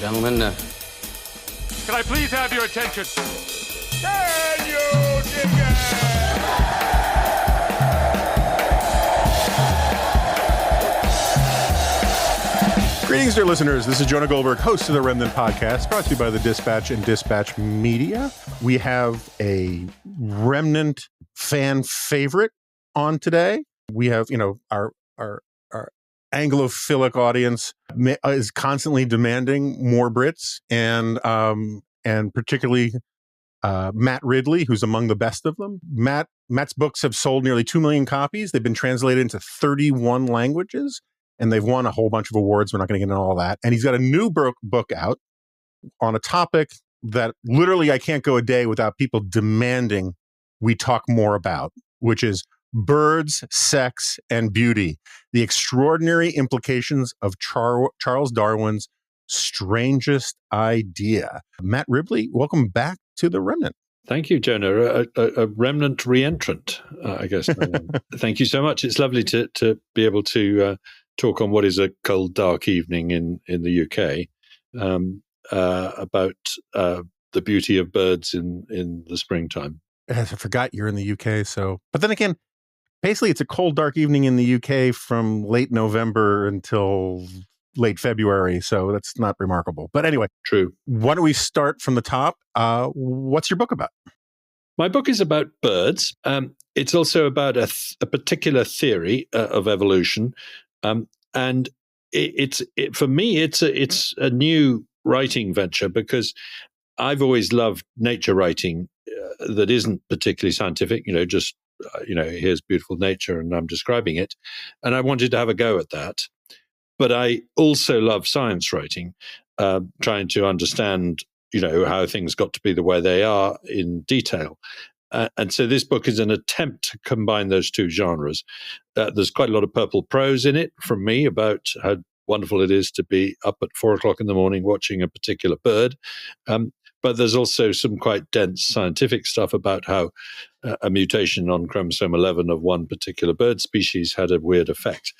Gentlemen, can I please have your attention? Can you dig it? Greetings, dear listeners. This is Jonah Goldberg, host of the Remnant Podcast, brought to you by the Dispatch and Dispatch Media. We have a Remnant fan favorite on today. We have, our Anglophilic audience is constantly demanding more Brits, and particularly Matt Ridley, who's among the best of them. Matt's books have sold nearly 2 million copies. They've been translated into 31 languages. And they've won a whole bunch of awards. We're not going to get into all that. And he's got a new book out on a topic that literally I can't go a day without people demanding we talk more about, which is birds, sex, and beauty. The extraordinary implications of Charles Darwin's Strangest Idea. Matt Ridley, welcome back to The Remnant. Thank you, Jonah. A remnant re-entrant, I guess. Thank you so much. It's lovely to be able to talk on what is a cold, dark evening in the UK about the beauty of birds in the springtime. I forgot you're in the UK. But then again, basically it's a cold, dark evening in the UK from late November until late February. So that's not remarkable. But anyway, true. Why don't we start from the top? What's your book about? My book is about birds. It's also about a particular theory of evolution. And for me, it's a new writing venture because I've always loved nature writing that isn't particularly scientific, here's beautiful nature and I'm describing it. And I wanted to have a go at that. But I also love science writing, trying to understand, how things got to be the way they are in detail. And so this book is an attempt to combine those two genres. There's quite a lot of purple prose in it from me about how wonderful it is to be up at 4:00 in the morning watching a particular bird. But there's also some quite dense scientific stuff about how a mutation on chromosome 11 of one particular bird species had a weird effect,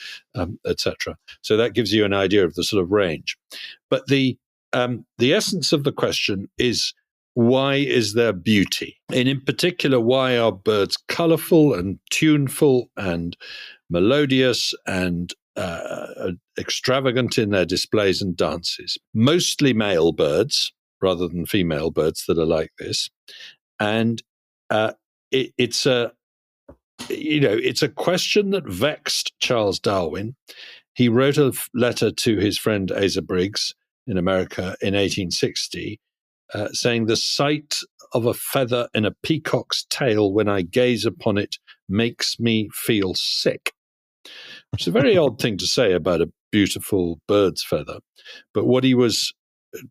etc. So that gives you an idea of the sort of range. But the essence of the question is, why is there beauty? And in particular, why are birds colorful and tuneful and melodious and extravagant in their displays and dances? Mostly male birds rather than female birds that are like this. And it's a question that vexed Charles Darwin. He wrote a letter to his friend Asa Briggs in America in 1860, saying, "The sight of a feather in a peacock's tail when I gaze upon it makes me feel sick." Which is a very odd thing to say about a beautiful bird's feather. But what he was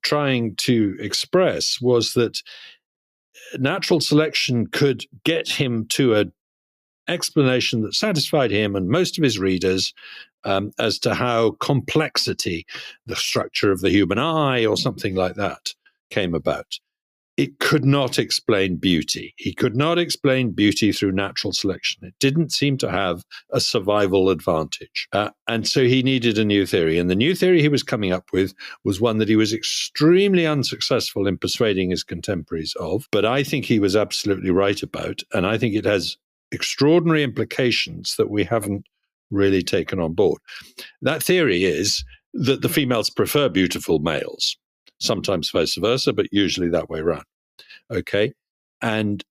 trying to express was that natural selection could get him to an explanation that satisfied him and most of his readers as to how complexity, the structure of the human eye or something like that, came about. It could not explain beauty. He could not explain beauty through natural selection. It didn't seem to have a survival advantage. And so he needed a new theory. And the new theory he was coming up with was one that he was extremely unsuccessful in persuading his contemporaries of, but I think he was absolutely right about. And I think it has extraordinary implications that we haven't really taken on board. That theory is that the females prefer beautiful males. Sometimes vice versa, but usually that way around. Okay. And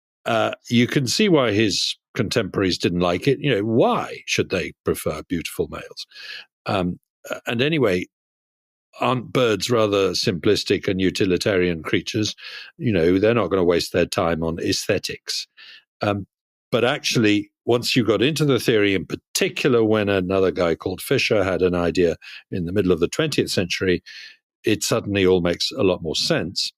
you can see why his contemporaries didn't like it. Why should they prefer beautiful males? And anyway, aren't birds rather simplistic and utilitarian creatures? They're not going to waste their time on aesthetics. But actually, once you got into the theory, in particular when another guy called Fisher had an idea in the middle of the 20th century, it suddenly all makes a lot more sense.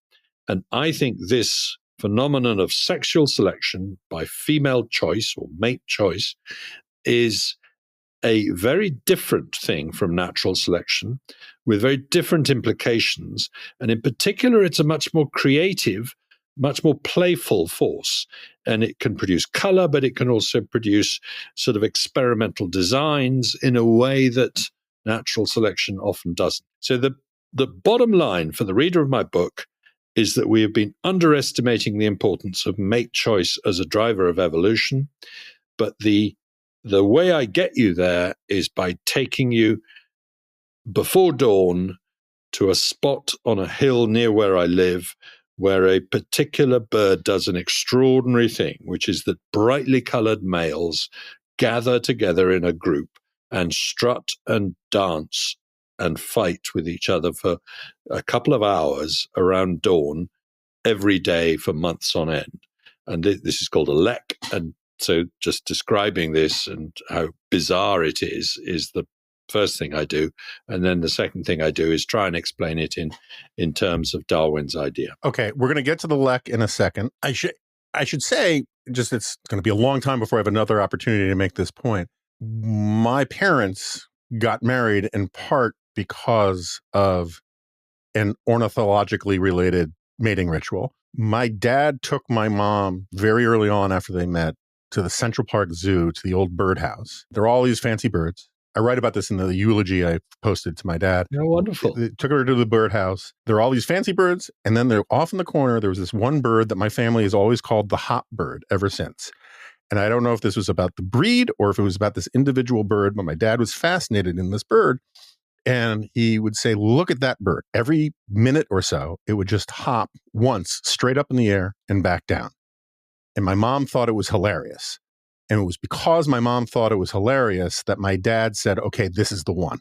And I think this phenomenon of sexual selection by female choice or mate choice is a very different thing from natural selection with very different implications. And in particular, it's a much more creative, much more playful force. And it can produce color, but it can also produce sort of experimental designs in a way that natural selection often doesn't. So the the bottom line for the reader of my book is that we have been underestimating the importance of mate choice as a driver of evolution. But the way I get you there is by taking you before dawn to a spot on a hill near where I live, where a particular bird does an extraordinary thing, which is that brightly colored males gather together in a group and strut and dance and fight with each other for a couple of hours around dawn every day for months on end. And this is called a lek. And so just describing this and how bizarre it is the first thing I do. And then the second thing I do is try and explain it in terms of Darwin's idea. Okay, we're going to get to the lek in a second. I should say, just it's going to be a long time before I have another opportunity to make this point. My parents got married in part because of an ornithologically related mating ritual. My dad took my mom very early on after they met to the Central Park Zoo, to the old birdhouse. There are all these fancy birds. I write about this in the eulogy I posted to my dad. Oh, wonderful. They took her to the birdhouse. There are all these fancy birds, and then they're off in the corner. There was this one bird that my family has always called the hop bird ever since. And I don't know if this was about the breed or if it was about this individual bird, but my dad was fascinated in this bird. And he would say, look at that bird. Every minute or so, it would just hop once straight up in the air and back down. And my mom thought it was hilarious. And it was because my mom thought it was hilarious that my dad said, okay, this is the one.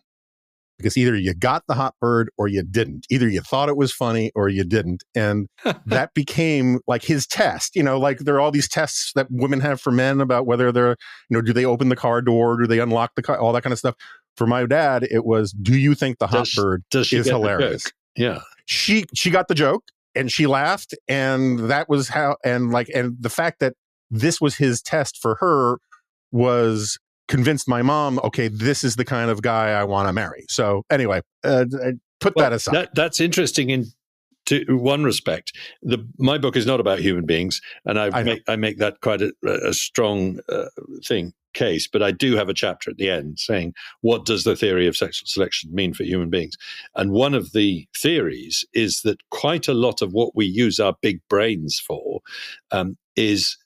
Because either you got the hot bird or you didn't. Either you thought it was funny or you didn't. And that became like his test. You know, like there are all these tests that women have for men about whether they're, you know, do they open the car door? Do they unlock the car? All that kind of stuff. For my dad, it was, do you think the hot bird is hilarious? Yeah. She got the joke and she laughed. And that was how, and the fact that this was his test for her was convinced my mom, okay, this is the kind of guy I want to marry. So anyway, put that aside. That's interesting in one respect. My book is not about human beings, and I make that quite a strong case, but I do have a chapter at the end saying, what does the theory of sexual selection mean for human beings? And one of the theories is that quite a lot of what we use our big brains for is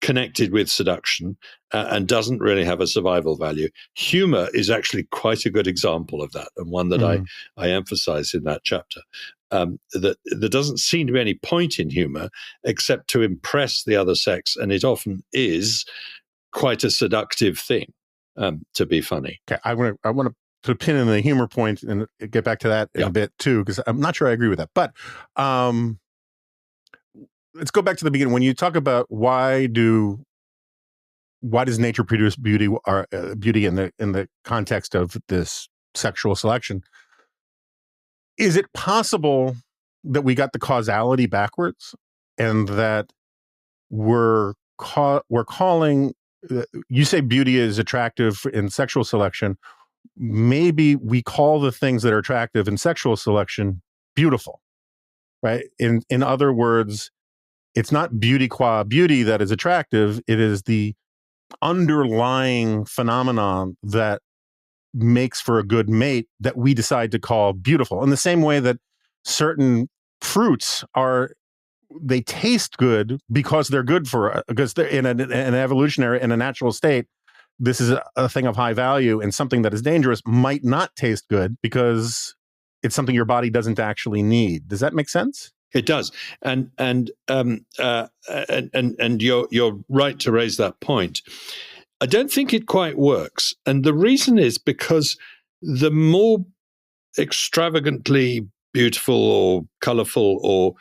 connected with seduction and doesn't really have a survival value. Humor is actually quite a good example of that, and one that I emphasize in that chapter. That there doesn't seem to be any point in humor except to impress the other sex, and it often is quite a seductive thing to be funny. Okay, I want to put a pin in the humor point and get back to that in a bit too, because I'm not sure I agree with that. But let's go back to the beginning. When you talk about why does nature produce beauty or beauty in the context of this sexual selection? Is it possible that we got the causality backwards, and that we're calling? You say beauty is attractive in sexual selection. Maybe we call the things that are attractive in sexual selection beautiful, right? In other words, it's not beauty qua beauty that is attractive. It is the underlying phenomenon that makes for a good mate that we decide to call beautiful. In the same way that certain fruits they taste good because they're good because they're in an evolutionary, in a natural state. This is a thing of high value, and something that is dangerous might not taste good because it's something your body doesn't actually need. Does that make sense? It does, and you're right to raise that point. I don't think it quite works, and the reason is because the more extravagantly beautiful or colorful or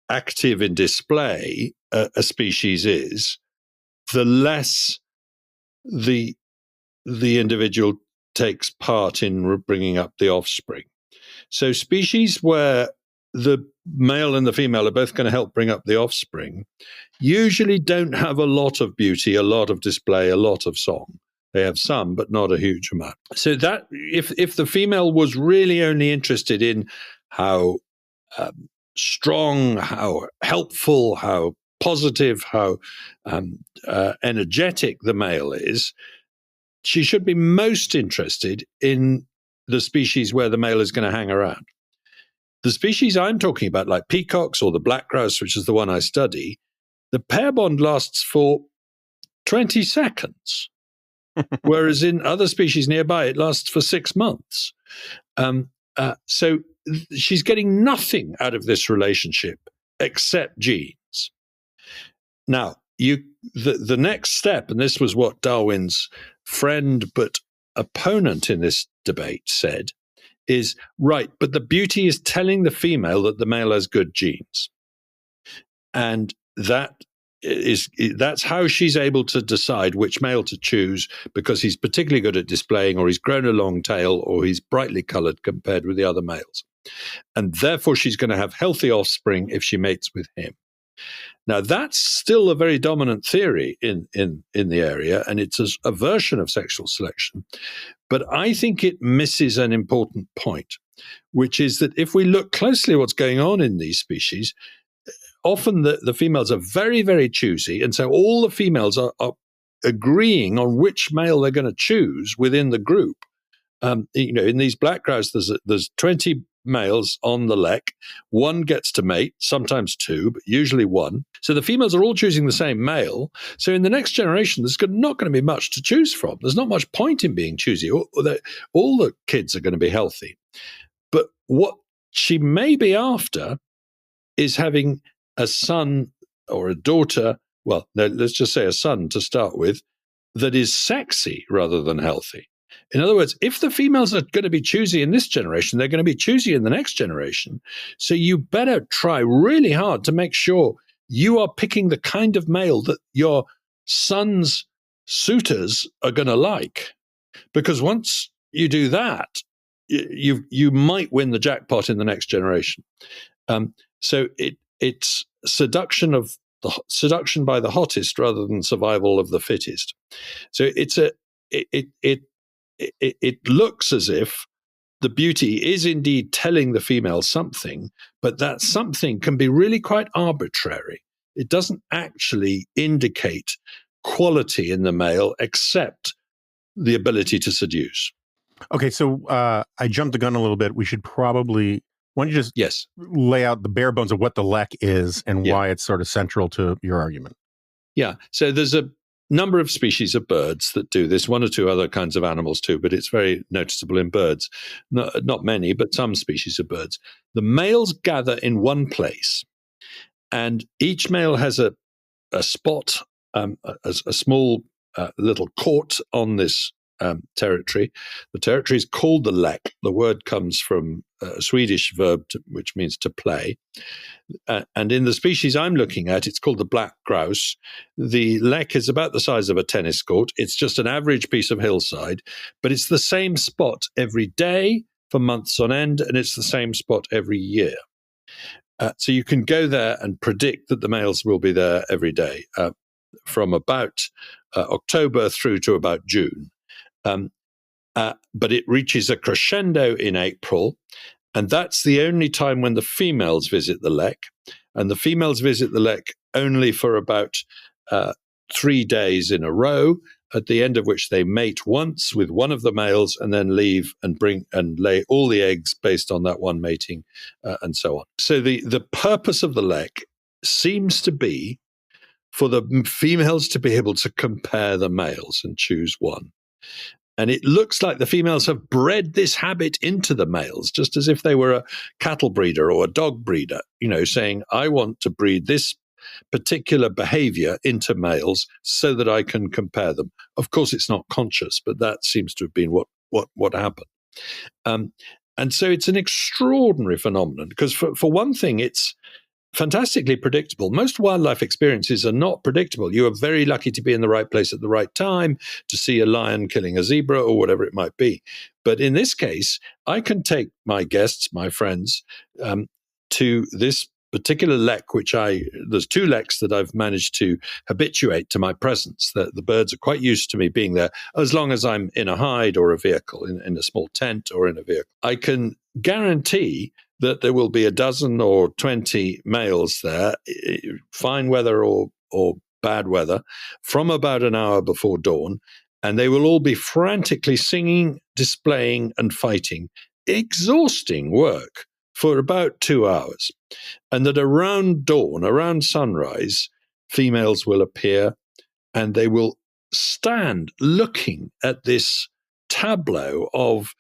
active in display a species is, the less the individual takes part in bringing up the offspring. So species where the male and the female are both going to help bring up the offspring usually don't have a lot of beauty, a lot of display, a lot of song. They have some, but not a huge amount. So that if the female was really only interested in how strong, how helpful, how positive, how energetic the male is, she should be most interested in the species where the male is going to hang around. The species I'm talking about, like peacocks or the black grouse, which is the one I study, the pair bond lasts for 20 seconds, whereas in other species nearby, it lasts for 6 months. So she's getting nothing out of this relationship except genes. Now, the next step, and this was what Darwin's friend but opponent in this debate said, is, right, but the beauty is telling the female that the male has good genes. And that's how she's able to decide which male to choose, because he's particularly good at displaying, or he's grown a long tail, or he's brightly colored compared with the other males. And therefore she's going to have healthy offspring if she mates with him. Now, that's still a very dominant theory in the area, and it's a version of sexual selection. But I think it misses an important point, which is that if we look closely at what's going on in these species, often the females are very, very choosy. And so all the females are agreeing on which male they're going to choose within the group. In these black grouse, there's 20 males on the lek. One gets to mate, sometimes two, but usually one. So the females are all choosing the same male. So in the next generation, there's not going to be much to choose from. There's not much point in being choosy. All the kids are going to be healthy. But what she may be after is having a son or a daughter, well, no, let's just say a son to start with, that is sexy rather than healthy. In other words, if the females are going to be choosy in this generation, they're going to be choosy in the next generation. So you better try really hard to make sure you are picking the kind of male that your son's suitors are going to like. Because once you do that, you might win the jackpot in the next generation. So it's seduction by the hottest rather than survival of the fittest. So it looks as if the beauty is indeed telling the female something, but that something can be really quite arbitrary. It doesn't actually indicate quality in the male except the ability to seduce. Okay, so I jumped the gun a little bit. We should probably, why don't you just lay out the bare bones of what the lek is and why it's sort of central to your argument? Yeah, so there's a number of species of birds that do this, one or two other kinds of animals too, but it's very noticeable in birds. Not many, but some species of birds. The males gather in one place, and each male has a spot, a small little court on this territory. The territory is called the lek. The word comes from a Swedish verb which means to play. And in the species I'm looking at, it's called the black grouse. The lek is about the size of a tennis court. It's just an average piece of hillside, but it's the same spot every day for months on end, and it's the same spot every year. So you can go there and predict that the males will be there every day from about October through to about June. But it reaches a crescendo in April, and that's the only time when the females visit the lek. And the females visit the lek only for about 3 days in a row, at the end of which they mate once with one of the males and then leave and bring and lay all the eggs based on that one mating, and so on. So the purpose of the lek seems to be for the females to be able to compare the males and choose one. And it looks like the females have bred this habit into the males, just as if they were a cattle breeder or a dog breeder, saying, I want to breed this particular behavior into males so that I can compare them. Of course, it's not conscious, but that seems to have been what happened. And so it's an extraordinary phenomenon because for one thing, it's fantastically predictable. Most wildlife experiences are not predictable. You are very lucky to be in the right place at the right time, to see a lion killing a zebra or whatever it might be. But in this case, I can take my guests, my friends, to this particular lek, there's 2 leks that I've managed to habituate to my presence. The birds are quite used to me being there as long as I'm in a hide or a vehicle, in a small tent or in a vehicle. I can guarantee that there will be a dozen or 20 males there, fine weather or bad weather, from about an hour before dawn. and they will all be frantically singing, displaying, and fighting. Exhausting work for about 2 hours. And that around dawn, around sunrise, females will appear and they will stand looking at this tableau of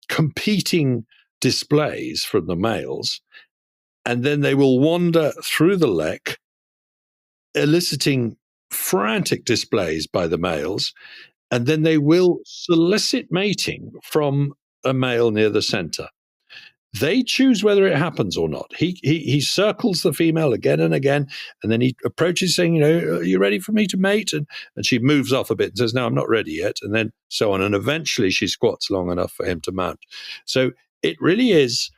competing displays from the males. And then they will wander through the lek, eliciting frantic displays by the males, and then they will solicit mating from a male near the center. They choose whether it happens or not. He circles the female again and again, and then he approaches saying, are you ready for me to mate? And she moves off a bit and says, no, I'm not ready yet. And then so on. And eventually she squats long enough for him to mount. So it really is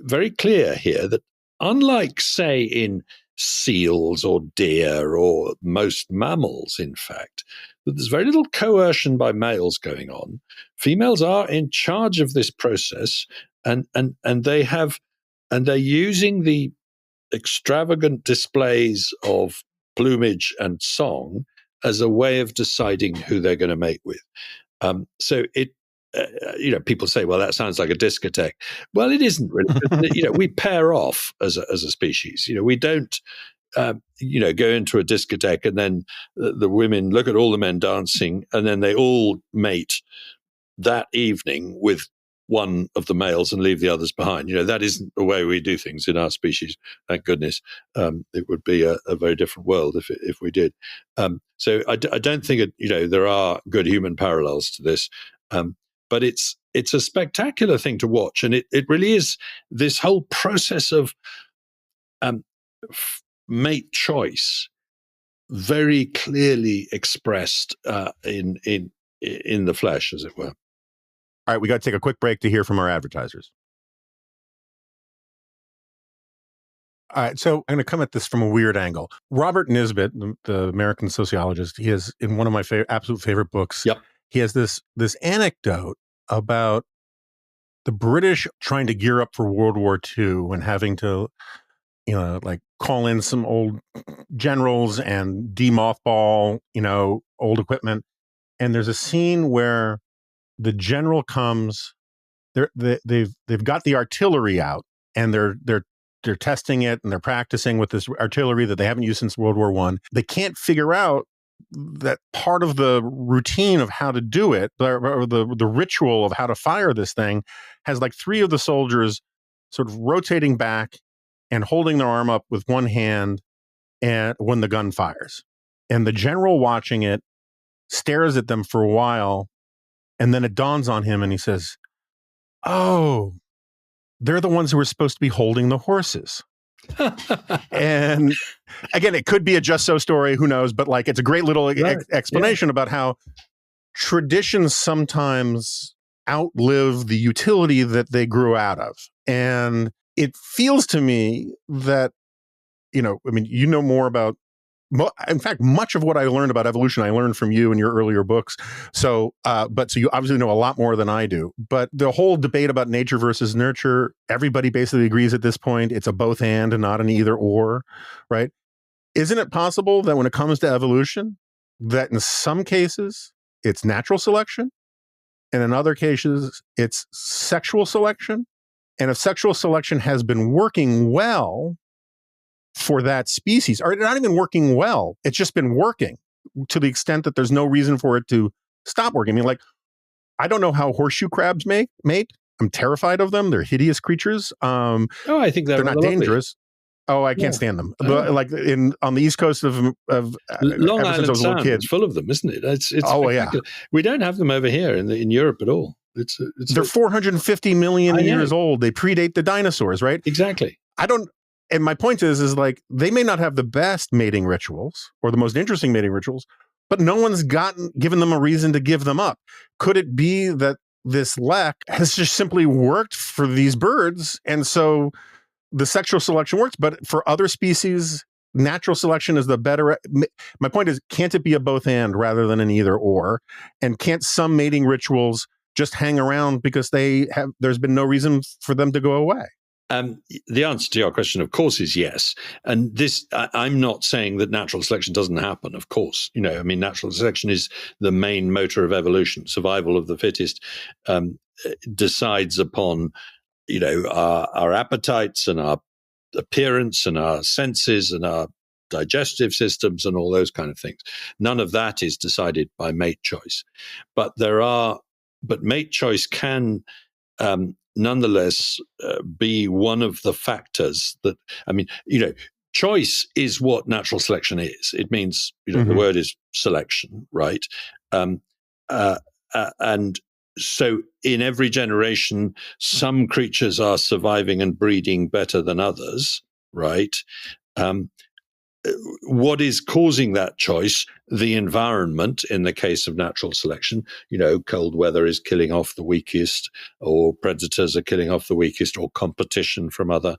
very clear here that unlike, say, in seals or deer or most mammals, in fact, that there's very little coercion by males going on. Females are in charge of this process, and they're using the extravagant displays of plumage and song as a way of deciding who they're going to mate with. So it, people say, well, that sounds like a discotheque. Well, it isn't really. We pair off as a species. We don't, go into a discotheque and then the women look at all the men dancing and then they all mate that evening with one of the males and leave the others behind. That isn't the way we do things in our species. Thank goodness. It would be a very different world if we did. So I don't think there are good human parallels to this. But it's a spectacular thing to watch, and it really is this whole process of mate choice, very clearly expressed in the flesh, as it were. All right, we got to take a quick break to hear from our advertisers. All right, so I'm going to come at this from a weird angle. Robert Nisbet, the American sociologist, he has in one of my absolute favorite books. Yep. He has this anecdote about the British trying to gear up for World War II and having to, call in some old generals and demothball, old equipment. And there's a scene where the general comes. They've got the artillery out and they're testing it and they're practicing with this artillery that they haven't used since World War I. They can't figure out that part of the routine of how to do it, or the ritual of how to fire this thing, has like three of the soldiers sort of rotating back and holding their arm up with one hand and when the gun fires. And the general watching it stares at them for a while, and then it dawns on him and he says, oh, they're the ones who are supposed to be holding the horses. And again, it could be a just so story, who knows, but it's a great little explanation about how traditions sometimes outlive the utility that they grew out of. And it feels to me that, more about, in fact, much of what I learned about evolution, I learned from you in your earlier books. So you obviously know a lot more than I do. But the whole debate about nature versus nurture, everybody basically agrees at this point it's a both and not an either or, right? Isn't it possible that when it comes to evolution, that in some cases it's natural selection, and in other cases it's sexual selection? And if sexual selection has been working well for that species, or not even working well, it's just been working to the extent that there's no reason for it to stop working. I don't know how horseshoe crabs mate. I'm terrified of them. They're hideous creatures. I think they're not dangerous. Oh, I can't stand them. On the east coast of Long Island Sound, it's full of them, isn't it? It's We don't have them over here in Europe at all. They're 450 million years old. They predate the dinosaurs, right? Exactly. And my point is they may not have the best mating rituals or the most interesting mating rituals, but no one's given them a reason to give them up. Could it be that this lek has just simply worked for these birds, and so the sexual selection works, but for other species, natural selection is the better? My point is, can't it be a both and rather than an either or? And can't some mating rituals just hang around because there's been no reason for them to go away? The answer to your question, of course, is yes. And this, I'm not saying that natural selection doesn't happen. Of course, natural selection is the main motor of evolution. Survival of the fittest decides upon, our appetites and our appearance and our senses and our digestive systems and all those kind of things. None of that is decided by mate choice, but mate choice can nonetheless be one of the factors that, choice is what natural selection is. It means, the word is selection, right? And so in every generation, some creatures are surviving and breeding better than others, right? What is causing that choice? The environment, in the case of natural selection, cold weather is killing off the weakest, or predators are killing off the weakest, or competition from other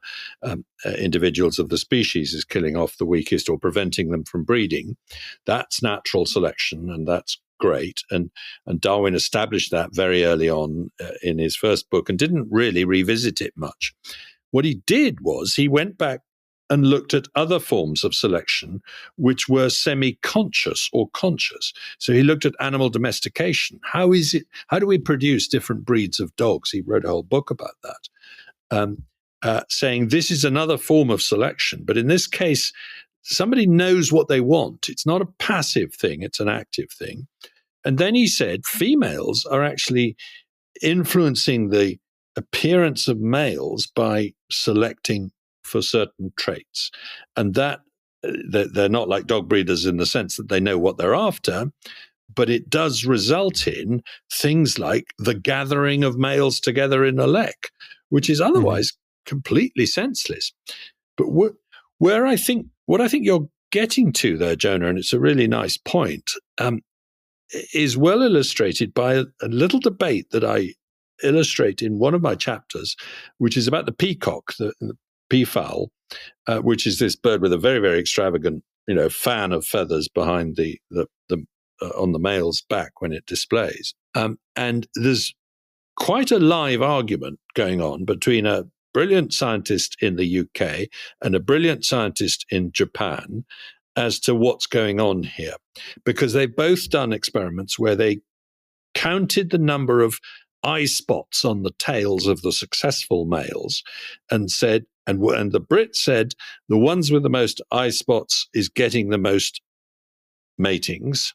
individuals of the species is killing off the weakest or preventing them from breeding. That's natural selection, and that's great. And Darwin established that very early on in his first book and didn't really revisit it much. What he did was he went back and looked at other forms of selection which were semi-conscious or conscious. So he looked at animal domestication. How do we produce different breeds of dogs? He wrote a whole book about that, saying this is another form of selection. But in this case, somebody knows what they want. It's not a passive thing, it's an active thing. And then he said females are actually influencing the appearance of males by selecting for certain traits, and that they're not like dog breeders in the sense that they know what they're after, but it does result in things like the gathering of males together in a lek, which is otherwise completely senseless. But what I think you're getting to there, Jonah, and it's a really nice point, is well illustrated by a little debate that I illustrate in one of my chapters, which is about the peacock, the peafowl, which is this bird with a very, very extravagant, fan of feathers behind the on the male's back when it displays. And there's quite a live argument going on between a brilliant scientist in the UK and a brilliant scientist in Japan as to what's going on here, because they've both done experiments where they counted the number of eye spots on the tails of the successful males and said, and the Brits said the ones with the most eye spots is getting the most matings,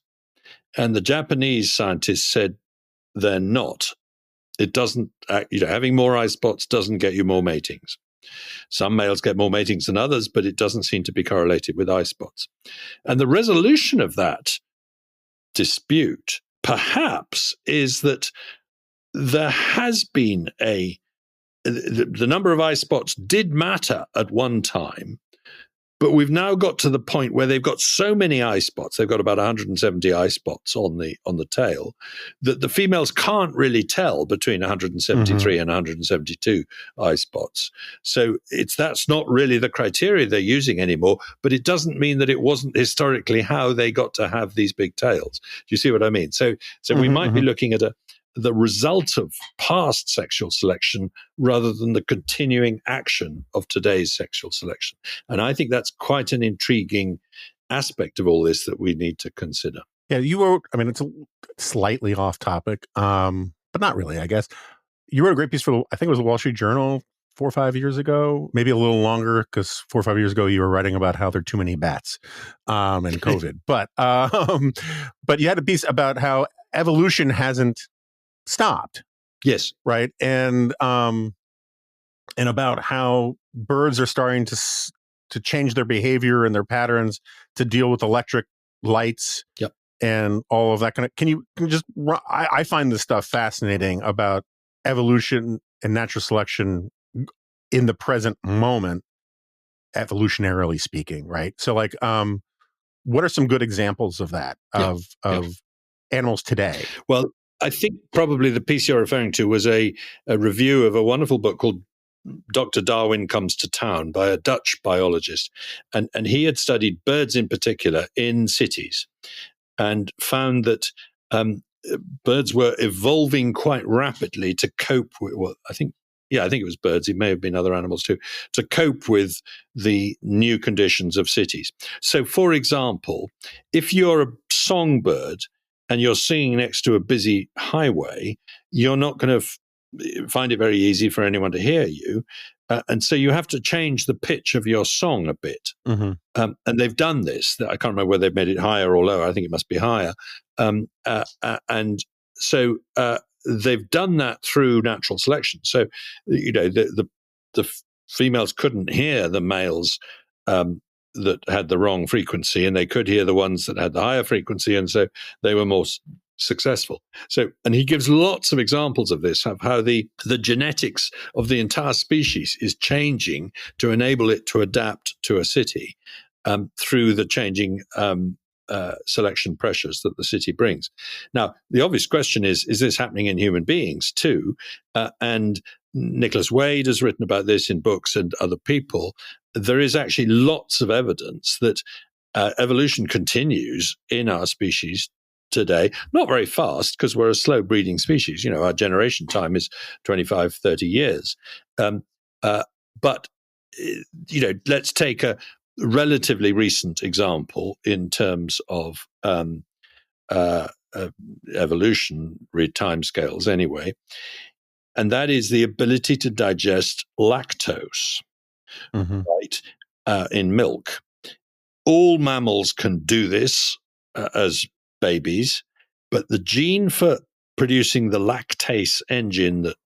and the Japanese scientists said they're not. It doesn't, having more eye spots doesn't get you more matings. Some males get more matings than others, but it doesn't seem to be correlated with eye spots. And the resolution of that dispute, perhaps, is that there has been the number of eye spots did matter at one time, but we've now got to the point where they've got so many eye spots, they've got about 170 eye spots on the tail, that the females can't really tell between 173 and 172 eye spots. So that's not really the criteria they're using anymore, but it doesn't mean that it wasn't historically how they got to have these big tails. Do you see what I mean? So we might be looking at the result of past sexual selection rather than the continuing action of today's sexual selection. And I think that's quite an intriguing aspect of all this that we need to consider. Yeah, you wrote, it's a slightly off topic, but not really, I guess. You wrote a great piece for, I think it was the Wall Street Journal 4 or 5 years ago, maybe a little longer, because 4 or 5 years ago you were writing about how there are too many bats and COVID. but you had a piece about how evolution hasn't stopped. Yes. Right. And about how birds are starting to change their behavior and their patterns to deal with electric lights. Yep. And all of that kind of, can you just, I find this stuff fascinating about evolution and natural selection in the present moment, evolutionarily speaking. Right. So what are some good examples of that, of animals today? Well, I think probably the piece you're referring to was a review of a wonderful book called Dr. Darwin Comes to Town by a Dutch biologist. And he had studied birds in particular in cities and found that birds were evolving quite rapidly to cope with, well, I think, I think it was birds. It may have been other animals too, to cope with the new conditions of cities. So, for example, if you're a songbird and you're singing next to a busy highway, you're not going to find it very easy for anyone to hear you. And so you have to change the pitch of your song a bit. Mm-hmm. And they've done this. I can't remember whether they've made it higher or lower. I think it must be higher. And so they've done that through natural selection. So, the females couldn't hear the males that had the wrong frequency, and they could hear the ones that had the higher frequency, and so they were more successful. So, and he gives lots of examples of this, of how the genetics of the entire species is changing to enable it to adapt to a city through the changing selection pressures that the city brings. Now, the obvious question is this happening in human beings too? And Nicholas Wade has written about this in books, and other people. There is actually lots of evidence that evolution continues in our species today, not very fast because we're a slow breeding species. Our generation time is 25, 30 years. But, let's take a relatively recent example in terms of evolutionary timescales anyway, and that is the ability to digest lactose, right, in milk. All mammals can do this as babies, but the gene for producing the lactase engine that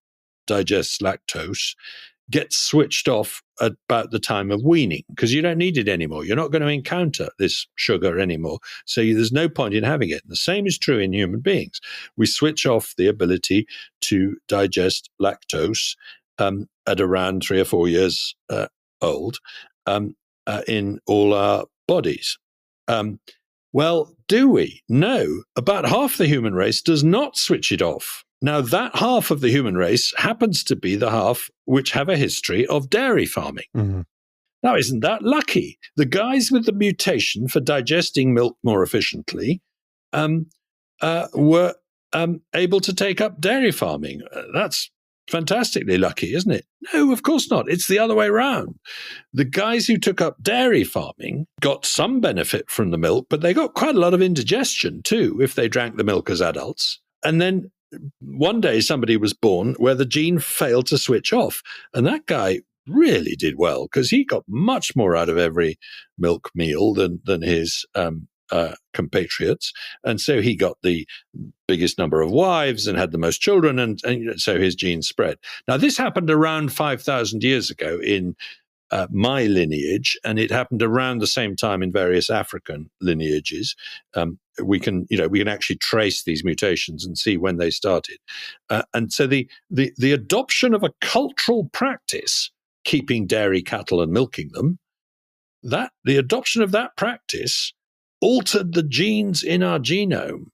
digests lactose gets switched off at about the time of weaning, because you don't need it anymore. You're not going to encounter this sugar anymore. So there's no point in having it. And the same is true in human beings. We switch off the ability to digest lactose at around 3 or 4 years old in all our bodies. Well, do we? No. About half the human race does not switch it off. Now, that half of the human race happens to be the half which have a history of dairy farming. Mm-hmm. Now, isn't that lucky? The guys with the mutation for digesting milk more efficiently were able to take up dairy farming. That's fantastically lucky, isn't it? No, of course not. It's the other way around. The guys who took up dairy farming got some benefit from the milk, but they got quite a lot of indigestion too if they drank the milk as adults. And then one day somebody was born where the gene failed to switch off. And that guy really did well because he got much more out of every milk meal than his compatriots. And so he got the biggest number of wives and had the most children. And so his genes spread. Now, this happened around 5,000 years ago in my lineage, and it happened around the same time in various African lineages. We can actually trace these mutations and see when they started. And so the adoption of a cultural practice, keeping dairy cattle and milking them, the adoption of that practice altered the genes in our genome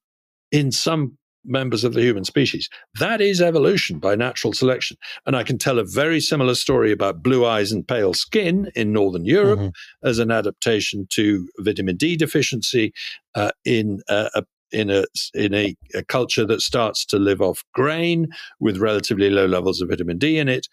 in some members of the human species. That is evolution by natural selection. And I can tell a very similar story about blue eyes and pale skin in Northern Europe as an adaptation to vitamin D deficiency in a culture that starts to live off grain with relatively low levels of vitamin D in it,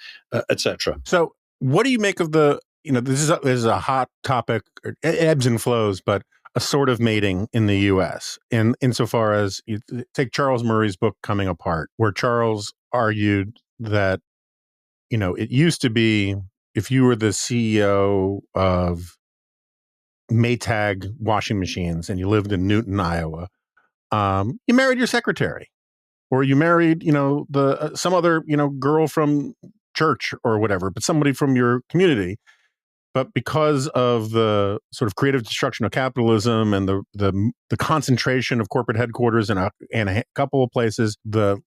etc. So what do you make of this is a hot topic, it ebbs and flows, but a sort of mating in the U.S. insofar as you take Charles Murray's book Coming Apart, where Charles argued that, it used to be if you were the CEO of Maytag washing machines and you lived in Newton, Iowa, you married your secretary, or you married, some other, girl from church or whatever, but somebody from your community. But because of the sort of creative destruction of capitalism and the concentration of corporate headquarters in a couple of places, in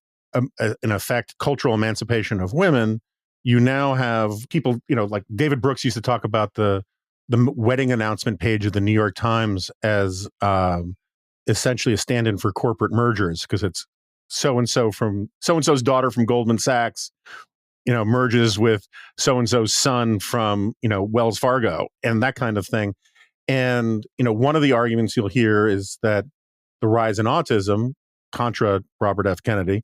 effect, cultural emancipation of women, you now have people, like David Brooks used to talk about the wedding announcement page of the New York Times as essentially a stand-in for corporate mergers, because it's so-and-so from so-and-so's daughter from Goldman Sachs, merges with so-and-so's son from, Wells Fargo and that kind of thing. And, one of the arguments you'll hear is that the rise in autism, contra Robert F. Kennedy,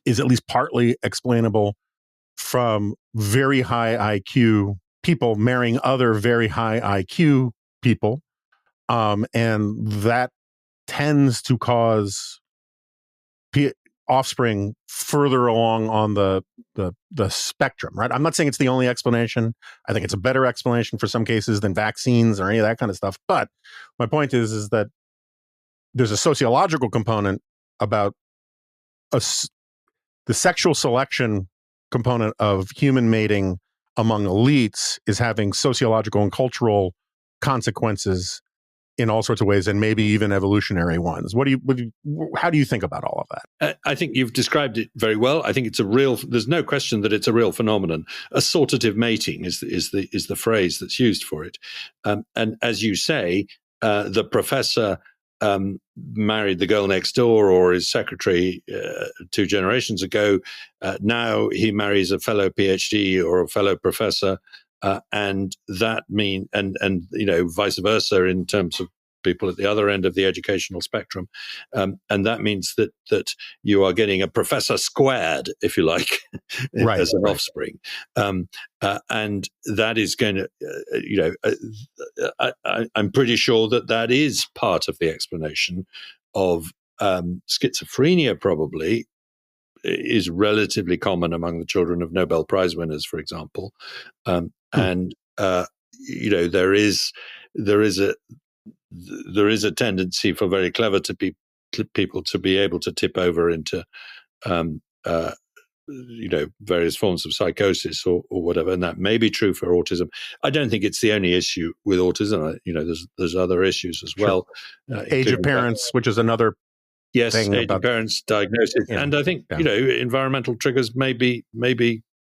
is at least partly explainable from very high IQ people marrying other very high IQ people. And that tends to cause offspring further along on the spectrum, right? I'm not saying it's the only explanation. I think it's a better explanation for some cases than vaccines or any of that kind of stuff. But my point is that there's a sociological component about the sexual selection component of human mating among elites is having sociological and cultural consequences in all sorts of ways, and maybe even evolutionary ones. How do you think about all of that? I think you've described it very well. I think there's no question that it's a real phenomenon. Assortative mating is the phrase that's used for it. And as you say, the professor married the girl next door or his secretary 2 generations ago. Now he marries a fellow PhD or a fellow professor. And that and vice versa in terms of people at the other end of the educational spectrum, and that means that you are getting a professor squared, if you like, right, as an offspring, and that is going to. I'm pretty sure that is part of the explanation of schizophrenia. Probably is relatively common among the children of Nobel Prize winners, for example. And there is a tendency for very clever people to be able to tip over into various forms of psychosis or whatever, and that may be true for autism. I don't think it's the only issue with autism. There's other issues as well. Age of parents, which is another. Yes, age of parents, diagnosis, and I think environmental triggers maybe.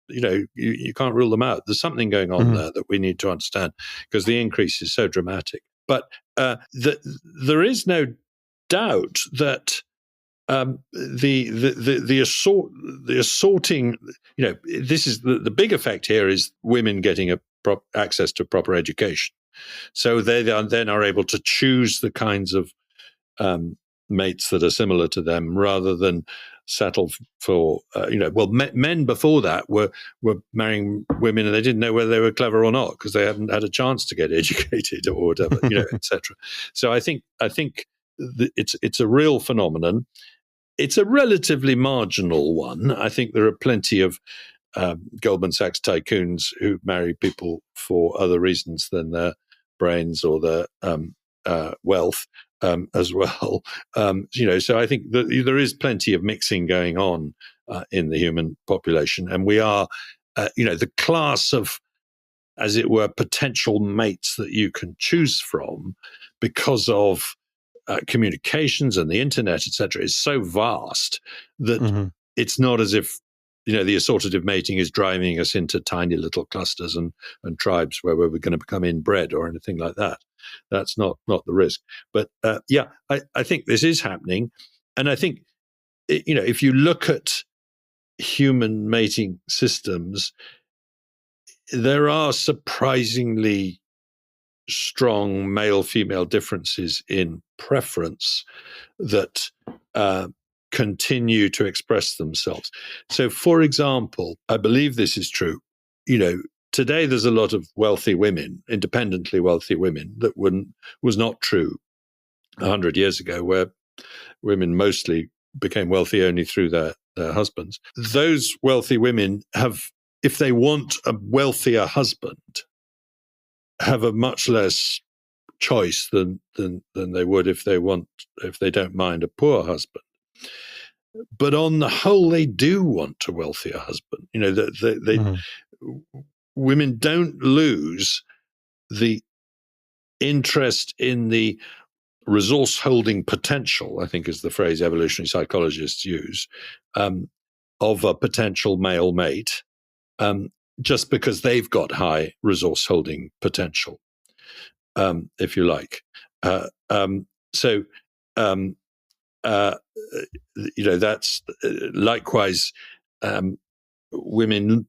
You can't rule them out. There's something going on there that we need to understand because the increase is so dramatic. But there is no doubt that the assorting. This is the big effect here is women getting access to proper education, so they then are able to choose the kinds of mates that are similar to them rather than settle for men before that were marrying women and they didn't know whether they were clever or not because they hadn't had a chance to get educated or whatever, etc. So I think it's a real phenomenon. It's a relatively marginal one. I think there are plenty of Goldman Sachs tycoons who marry people for other reasons than their brains or their wealth. As well, so I think that there is plenty of mixing going on in the human population, and we are, the class of, as it were, potential mates that you can choose from because of communications and the internet, etc., is so vast that it's not as if the assortative mating is driving us into tiny little clusters and tribes where we're going to become inbred or anything like that. That's not the risk. But I think this is happening. And I think, if you look at human mating systems, there are surprisingly strong male-female differences in preference that continue to express themselves. So, for example, I believe this is true, today, there's a lot of wealthy women, independently wealthy women, that was not true 100 years ago, where women mostly became wealthy only through their husbands. Those wealthy women have, if they want a wealthier husband, have a much less choice than they would if they don't mind a poor husband. But on the whole, they do want a wealthier husband. Women don't lose the interest in the resource holding potential, I think is the phrase evolutionary psychologists use, of a potential male mate, just because they've got high resource holding potential, if you like. That's likewise women.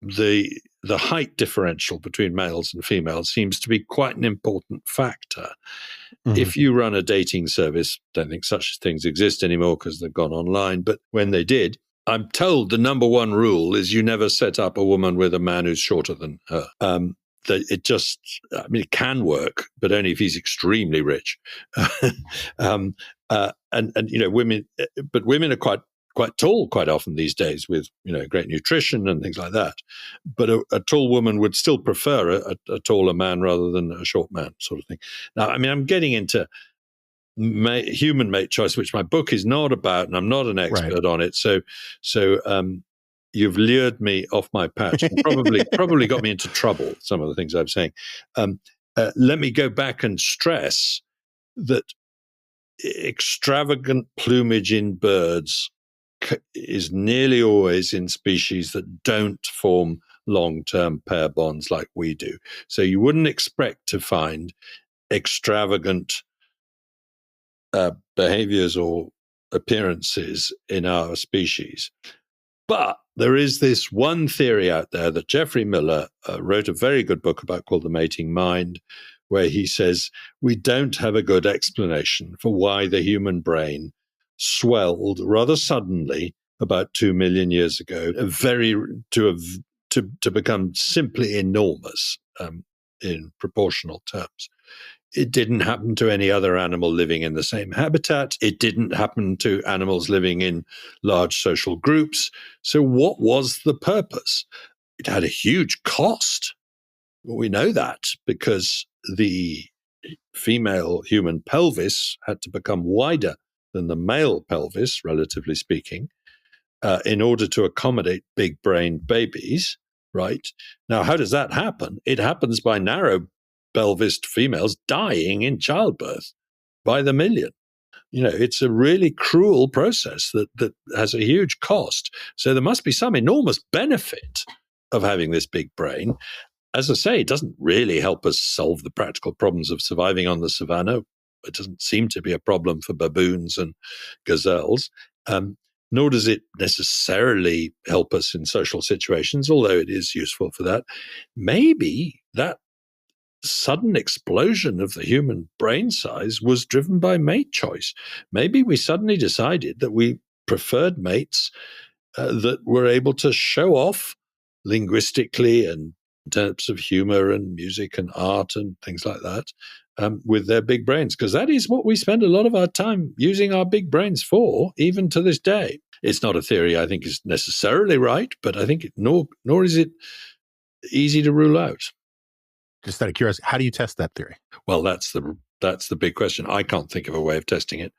The height differential between males and females seems to be quite an important factor. If you run a dating service, don't think such things exist anymore because they've gone online, but when they did, I'm told the number one rule is you never set up a woman with a man who's shorter than her. That it can work, but only if he's extremely rich. And women, but women are quite tall quite often these days with, great nutrition and things like that. But a tall woman would still prefer a taller man rather than a short man, sort of thing. Now, I'm getting into human mate choice, which my book is not about, and I'm not an expert on it. So you've lured me off my patch and probably got me into trouble, some of the things I'm saying. Let me go back and stress that extravagant plumage in birds is nearly always in species that don't form long-term pair bonds like we do. So you wouldn't expect to find extravagant behaviors or appearances in our species. But there is this one theory out there that Geoffrey Miller wrote a very good book about called The Mating Mind, where he says we don't have a good explanation for why the human brain swelled rather suddenly about 2 million years ago, to become simply enormous in proportional terms. It didn't happen to any other animal living in the same habitat. It didn't happen to animals living in large social groups. So what was the purpose? It had a huge cost. We know that because the female human pelvis had to become wider than the male pelvis, relatively speaking, in order to accommodate big-brained babies, right? Now, how does that happen? It happens by narrow-pelvised females dying in childbirth by the million. It's a really cruel process that has a huge cost. So there must be some enormous benefit of having this big brain. As I say, it doesn't really help us solve the practical problems of surviving on the savannah. It doesn't seem to be a problem for baboons and gazelles, nor does it necessarily help us in social situations, although it is useful for that. Maybe that sudden explosion of the human brain size was driven by mate choice. Maybe we suddenly decided that we preferred mates that were able to show off linguistically and in terms of humor and music and art and things like that with their big brains, because that is what we spend a lot of our time using our big brains for, even to this day. It's not a theory I think is necessarily right, but I think nor is it easy to rule out. Just out of curiosity, how do you test that theory? Well, that's the big question. I can't think of a way of testing it.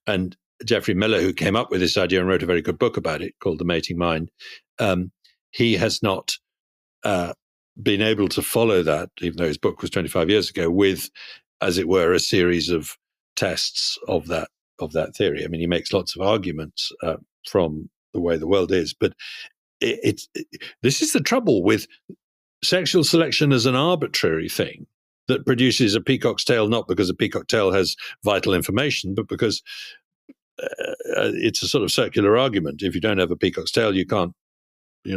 And Geoffrey Miller, who came up with this idea and wrote a very good book about it called The Mating Mind, he has not been able to follow that, even though his book was 25 years ago, with, as it were, a series of tests of that theory. I mean, he makes lots of arguments from the way the world is, but this is the trouble with sexual selection as an arbitrary thing that produces a peacock's tail, not because a peacock tail has vital information, but because it's a sort of circular argument. If you don't have a peacock's tail, you're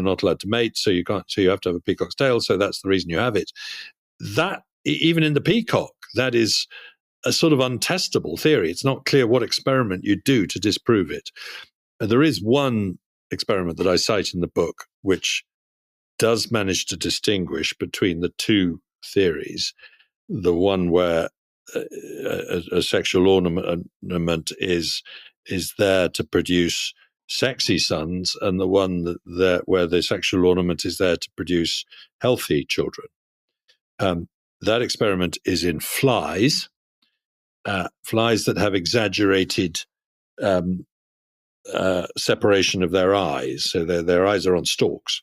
not allowed to mate, so you have to have a peacock's tail, so that's the reason you have it. That, even in the peacock, that is a sort of untestable theory. It's not clear what experiment you do to disprove it. There is one experiment that I cite in the book which does manage to distinguish between the two theories. The one where a sexual ornament is there to produce sexy sons, and the one where the sexual ornament is there to produce healthy children. That experiment is in flies that have exaggerated separation of their eyes. So their eyes are on stalks.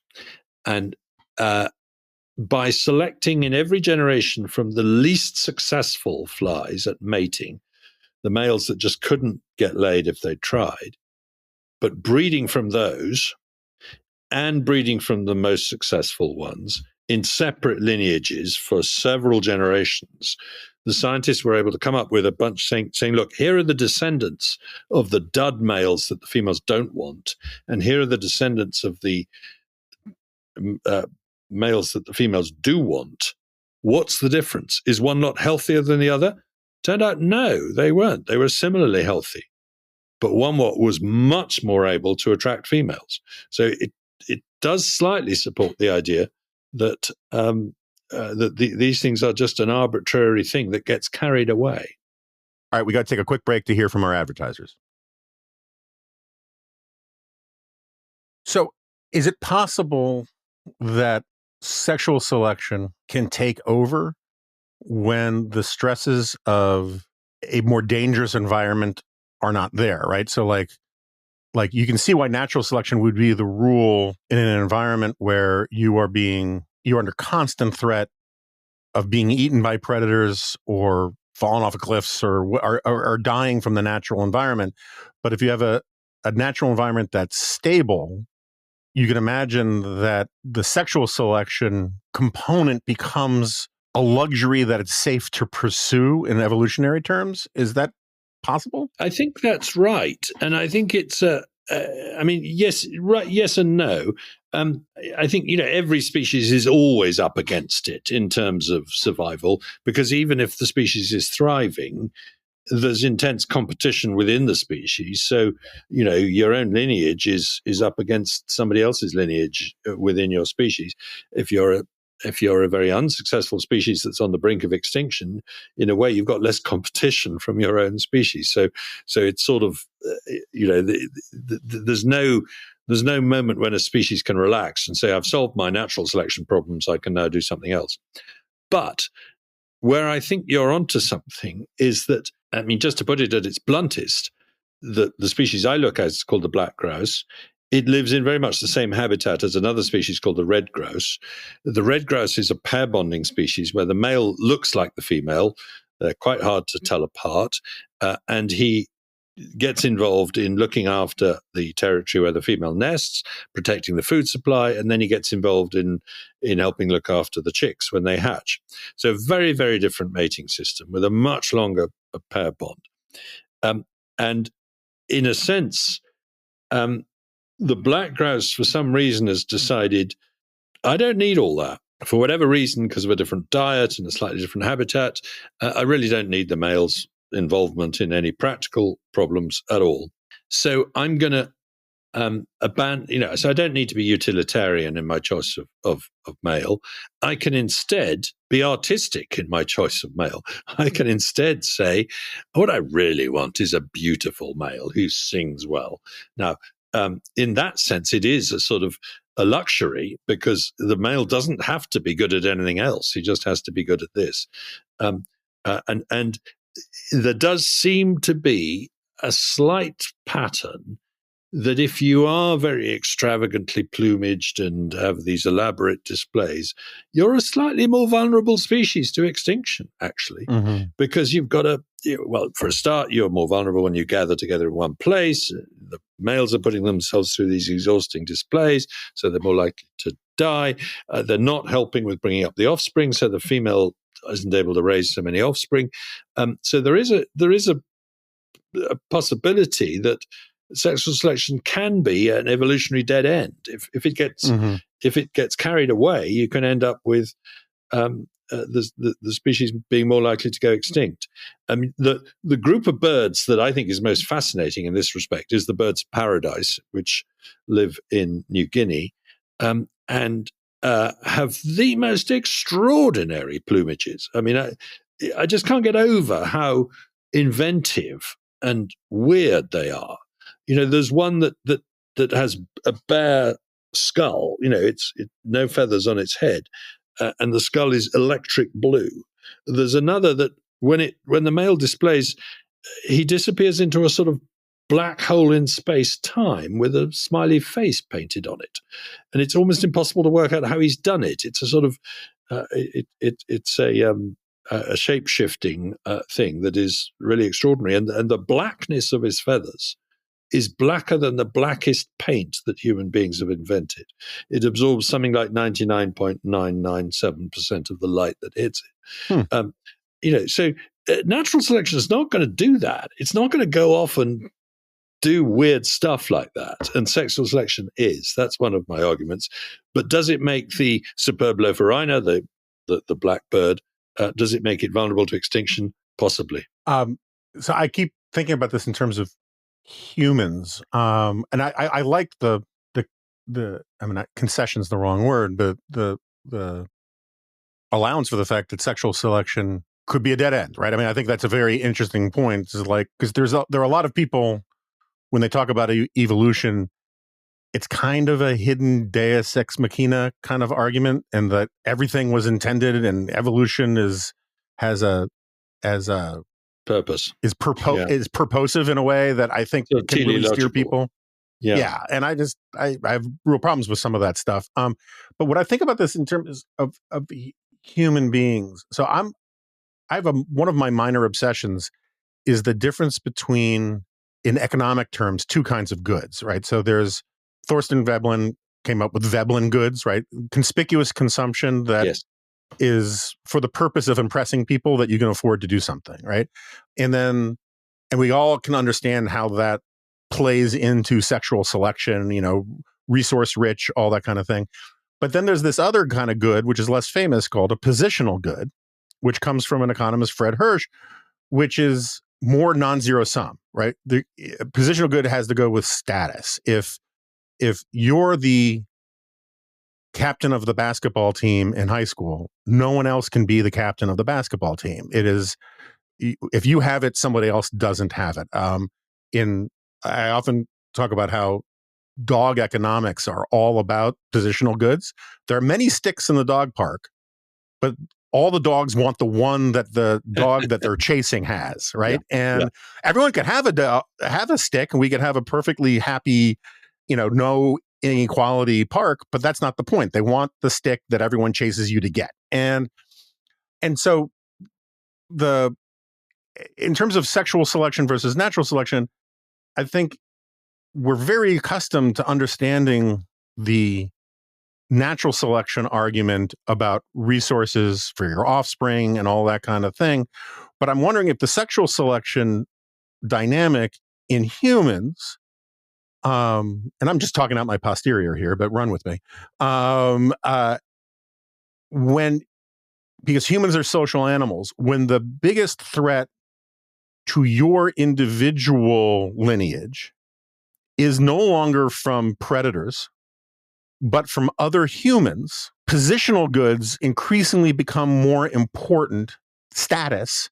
And by selecting in every generation from the least successful flies at mating, the males that just couldn't get laid if they tried, but breeding from those and breeding from the most successful ones in separate lineages for several generations, the scientists were able to come up with a bunch saying, look, here are the descendants of the dud males that the females don't want, and here are the descendants of the males that the females do want. What's the difference? Is one not healthier than the other? Turned out, no, they weren't. They were similarly healthy. but one what was much more able to attract females. So it does slightly support the idea that these things are just an arbitrary thing that gets carried away. All right, we got to take a quick break to hear from our advertisers. So, is it possible that sexual selection can take over when the stresses of a more dangerous environment are not there, right? So like you can see why natural selection would be the rule in an environment where you're under constant threat of being eaten by predators or falling off of cliffs or dying from the natural environment. But if you have a natural environment that's stable, you can imagine that the sexual selection component becomes a luxury that it's safe to pursue in evolutionary terms. Is that possible? I think that's right. And I think it's yes, right, yes and no. I think, every species is always up against it in terms of survival, because even if the species is thriving, there's intense competition within the species. So, your own lineage is up against somebody else's lineage within your species. If you're a very unsuccessful species that's on the brink of extinction, in a way, you've got less competition from your own species. So it's sort of, there's no moment when a species can relax and say, I've solved my natural selection problems, I can now do something else. But where I think you're onto something is that, just to put it at its bluntest, the species I look at is called the black grouse. It lives in very much the same habitat as another species called the red grouse. The red grouse is a pair bonding species where the male looks like the female. They're quite hard to tell apart. And he gets involved in looking after the territory where the female nests, protecting the food supply, and then he gets involved in helping look after the chicks when they hatch. So very, very different mating system with a much longer pair bond. And in a sense, the black grouse, for some reason, has decided, I don't need all that. For whatever reason, because of a different diet and a slightly different habitat, I really don't need the male's involvement in any practical problems at all. So I'm going to abandon, so I don't need to be utilitarian in my choice of male. I can instead be artistic in my choice of male. I can instead say, what I really want is a beautiful male who sings well. Now, in that sense, it is a sort of a luxury, because the male doesn't have to be good at anything else. He just has to be good at this. And there does seem to be a slight pattern that if you are very extravagantly plumaged and have these elaborate displays, you're a slightly more vulnerable species to extinction, actually, because you've got for a start, you're more vulnerable when you gather together in one place. The males are putting themselves through these exhausting displays, so they're more likely to die. They're not helping with bringing up the offspring, so the female isn't able to raise so many offspring. So there is a possibility that sexual selection can be an evolutionary dead end. If it gets carried away, you can end up with the species being more likely to go extinct. The group of birds that I think is most fascinating in this respect is the birds of paradise, which live in New Guinea, and have the most extraordinary plumages. I just can't get over how inventive and weird they are. There's one that has a bare skull. It's no feathers on its head, and the skull is electric blue. There's another that when the male displays, he disappears into a sort of black hole in space-time with a smiley face painted on it, and it's almost impossible to work out how he's done it. It's a sort of it's a shape-shifting thing that is really extraordinary, and the blackness of his feathers is blacker than the blackest paint that human beings have invented. It absorbs something like 99.997% of the light that hits it. So natural selection is not going to do that. It's not going to go off and do weird stuff like that. And sexual selection is. That's one of my arguments. But does it make the superb lophorina, the black bird, does it make it vulnerable to extinction? Possibly. So I keep thinking about this in terms of humans. And I like the I mean, concession's the wrong word, but the allowance for the fact that sexual selection could be a dead end, right? I mean, I think that's a very interesting point. It's like, because there are a lot of people when they talk about evolution, it's kind of a hidden Deus ex machina kind of argument, and that everything was intended, and evolution has a purpose is purposive in a way that I think so can really steer teleological. people. Yeah, and I have real problems with some of that stuff. But what I think about this in terms of human beings, so one of my minor obsessions is the difference between, in economic terms, two kinds of goods, right? So there's Thorstein Veblen came up with Veblen goods, right? Conspicuous consumption that is for the purpose of impressing people that you can afford to do something, right? And we all can understand how that plays into sexual selection, resource rich, all that kind of thing. But then there's this other kind of good, which is less famous, called a positional good, which comes from an economist, Fred Hirsch, which is more non-zero sum, right? The positional good has to go with status. If you're the captain of the basketball team in high school, no one else can be the captain of the basketball team. It is, if you have it, somebody else doesn't have it. I often talk about how dog economics are all about positional goods. There are many sticks in the dog park, but all the dogs want the one that the dog that they're chasing has, right? Everyone can have a stick, and we can have a perfectly happy, no inequality park, but that's not the point. They want the stick that everyone chases you to get. And so in terms of sexual selection versus natural selection, I think we're very accustomed to understanding the natural selection argument about resources for your offspring and all that kind of thing. But I'm wondering if the sexual selection dynamic in humans, and I'm just talking out my posterior here, but run with me. Because humans are social animals, when the biggest threat to your individual lineage is no longer from predators, but from other humans, positional goods increasingly become more important. Status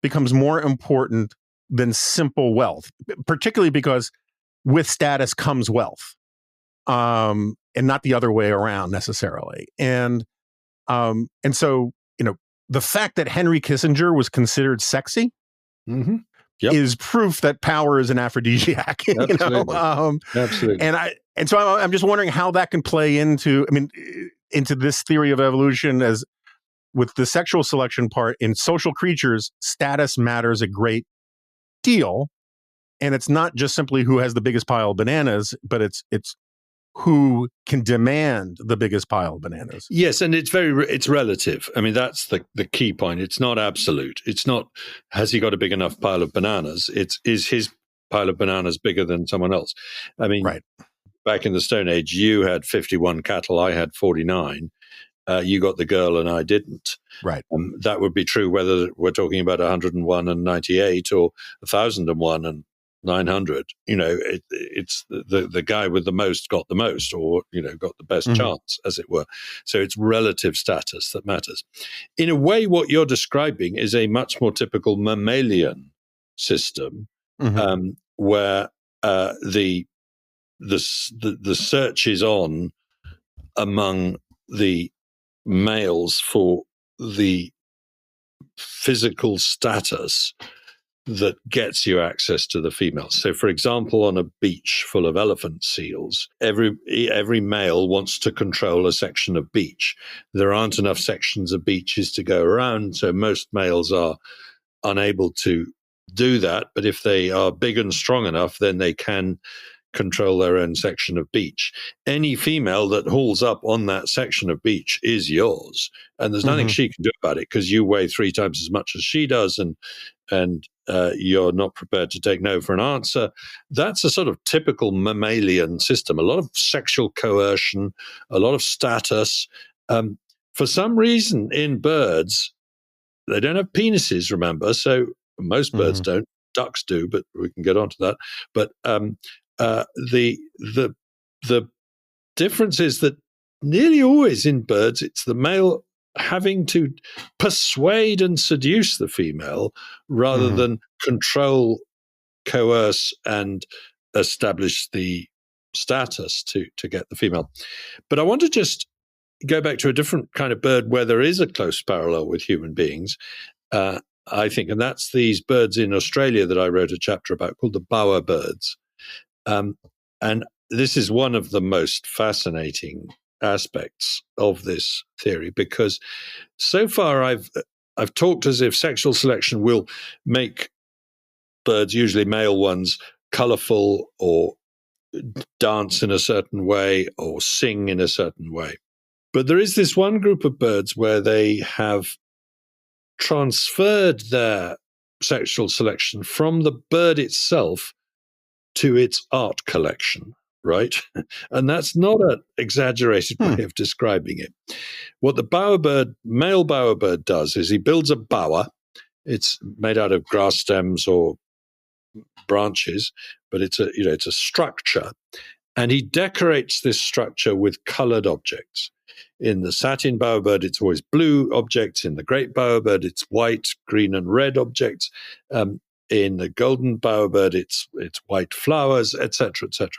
becomes more important than simple wealth, particularly because with status comes wealth, and not the other way around necessarily. And so, the fact that Henry Kissinger was considered sexy is proof that power is an aphrodisiac. Absolutely. And so I'm just wondering how that can play into this theory of evolution, as with the sexual selection part. In social creatures, status matters a great deal, and it's not just simply who has the biggest pile of bananas, but it's who can demand the biggest pile of bananas. Yes, and it's relative. I mean, that's the key point. It's not absolute. It's not, has he got a big enough pile of bananas? Is his pile of bananas bigger than someone else? I mean, back in the Stone Age, you had 51 cattle, I had 49. You got the girl and I didn't. Right. That would be true whether we're talking about 101 and 98 or 1,001 and 900. It's the guy with the most got the most, or got the best chance, as it were. So it's relative status that matters. In a way, what you're describing is a much more typical mammalian system, where the search is on among the males for the physical status that gets you access to the females. So, for example, on a beach full of elephant seals, every male wants to control a section of beach. There aren't enough sections of beaches to go around, so most males are unable to do that. But if they are big and strong enough, then they can control their own section of beach. Any female that hauls up on that section of beach is yours, and there's nothing she can do about it, because you weigh 3 times as much as she does, and you're not prepared to take no for an answer. That's a sort of typical mammalian system. A lot of sexual coercion, a lot of status. For some reason, in birds, they don't have penises, remember, so most birds don't. ducks do, but we can get onto that. But the difference is that nearly always in birds, it's the male having to persuade and seduce the female rather than control, coerce, and establish the status to get the female. But I want to just go back to a different kind of bird where there is a close parallel with human beings, I think, and that's these birds in Australia that I wrote a chapter about called the bower birds. And this is one of the most fascinating aspects of this theory, because so far I've talked as if sexual selection will make birds, usually male ones, colorful or dance in a certain way or sing in a certain way. But there is this one group of birds where they have transferred their sexual selection from the bird itself to its art collection, right? And that's not an exaggerated way of describing it. What the male bowerbird does is he builds a bower. It's made out of grass stems or branches, but it's a structure. And he decorates this structure with colored objects. In the satin bowerbird, it's always blue objects. In the great bowerbird, it's white, green, and red objects. In the golden bowerbird, it's white flowers, etc., etc.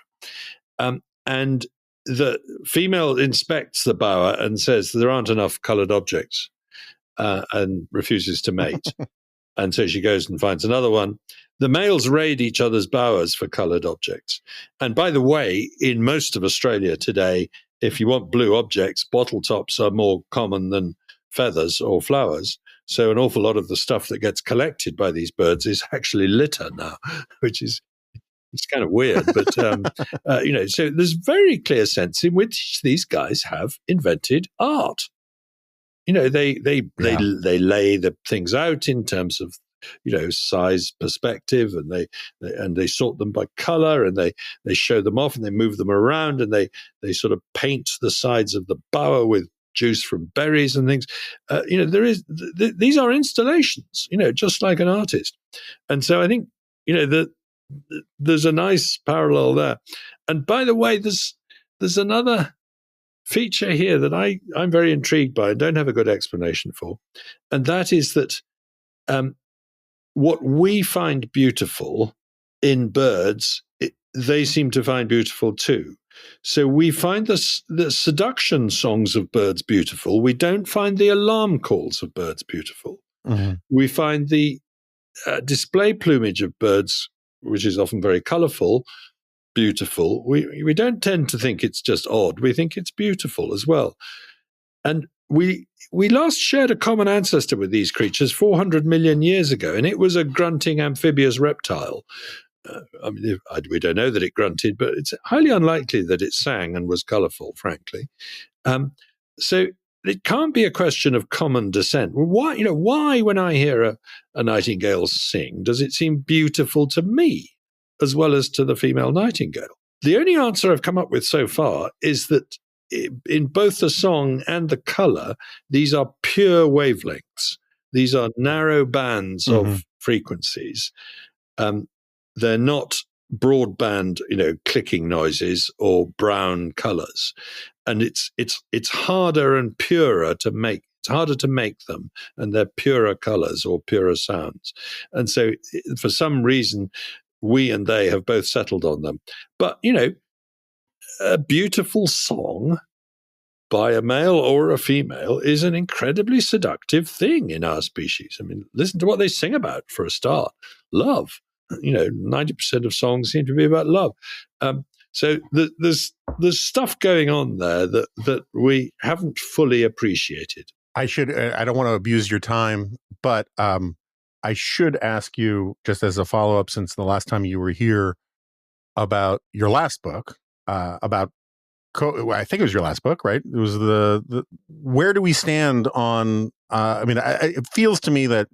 And the female inspects the bower and says there aren't enough colored objects and refuses to mate. And so she goes and finds another one. The males raid each other's bowers for colored objects. And by the way, in most of Australia today, if you want blue objects, bottle tops are more common than feathers or flowers. So an awful lot of the stuff that gets collected by these birds is actually litter now, which is it's kind of weird. But, so there's very clear sense in which these guys have invented art. They lay the things out in terms of, size, perspective, and they sort them by color, and they show them off, and they move them around, and they sort of paint the sides of the bower with juice from berries and things. These are installations, just like an artist. And so I think, that there's a nice parallel there. And by the way, there's another feature here that I'm very intrigued by and don't have a good explanation for. And that is that what we find beautiful in birds, they seem to find beautiful too. So we find the seduction songs of birds beautiful. We don't find the alarm calls of birds beautiful. Mm-hmm. We find the display plumage of birds, which is often very colorful, beautiful. We don't tend to think it's just odd. We think it's beautiful as well. And we last shared a common ancestor with these creatures 400 million years ago, and it was a grunting amphibious reptile. We don't know that it grunted, but it's highly unlikely that it sang and was colorful, frankly. So it can't be a question of common descent. Why when I hear a nightingale sing, does it seem beautiful to me as well as to the female nightingale? The only answer I've come up with so far is that in both the song and the color, these are pure wavelengths. These are narrow bands of frequencies. They're not broadband, clicking noises or brown colors. And it's harder and purer to make. It's harder to make them, and they're purer colors or purer sounds. And so for some reason, we and they have both settled on them. But, a beautiful song by a male or a female is an incredibly seductive thing in our species. I mean, listen to what they sing about for a start. Love. 90% of songs seem to be about love. So there's stuff going on there that we haven't fully appreciated. I don't want to abuse your time, but I should ask you, just as a follow-up, since the last time you were here, about your last book, I think it was your last book, right? It was the where do we stand on, it feels to me that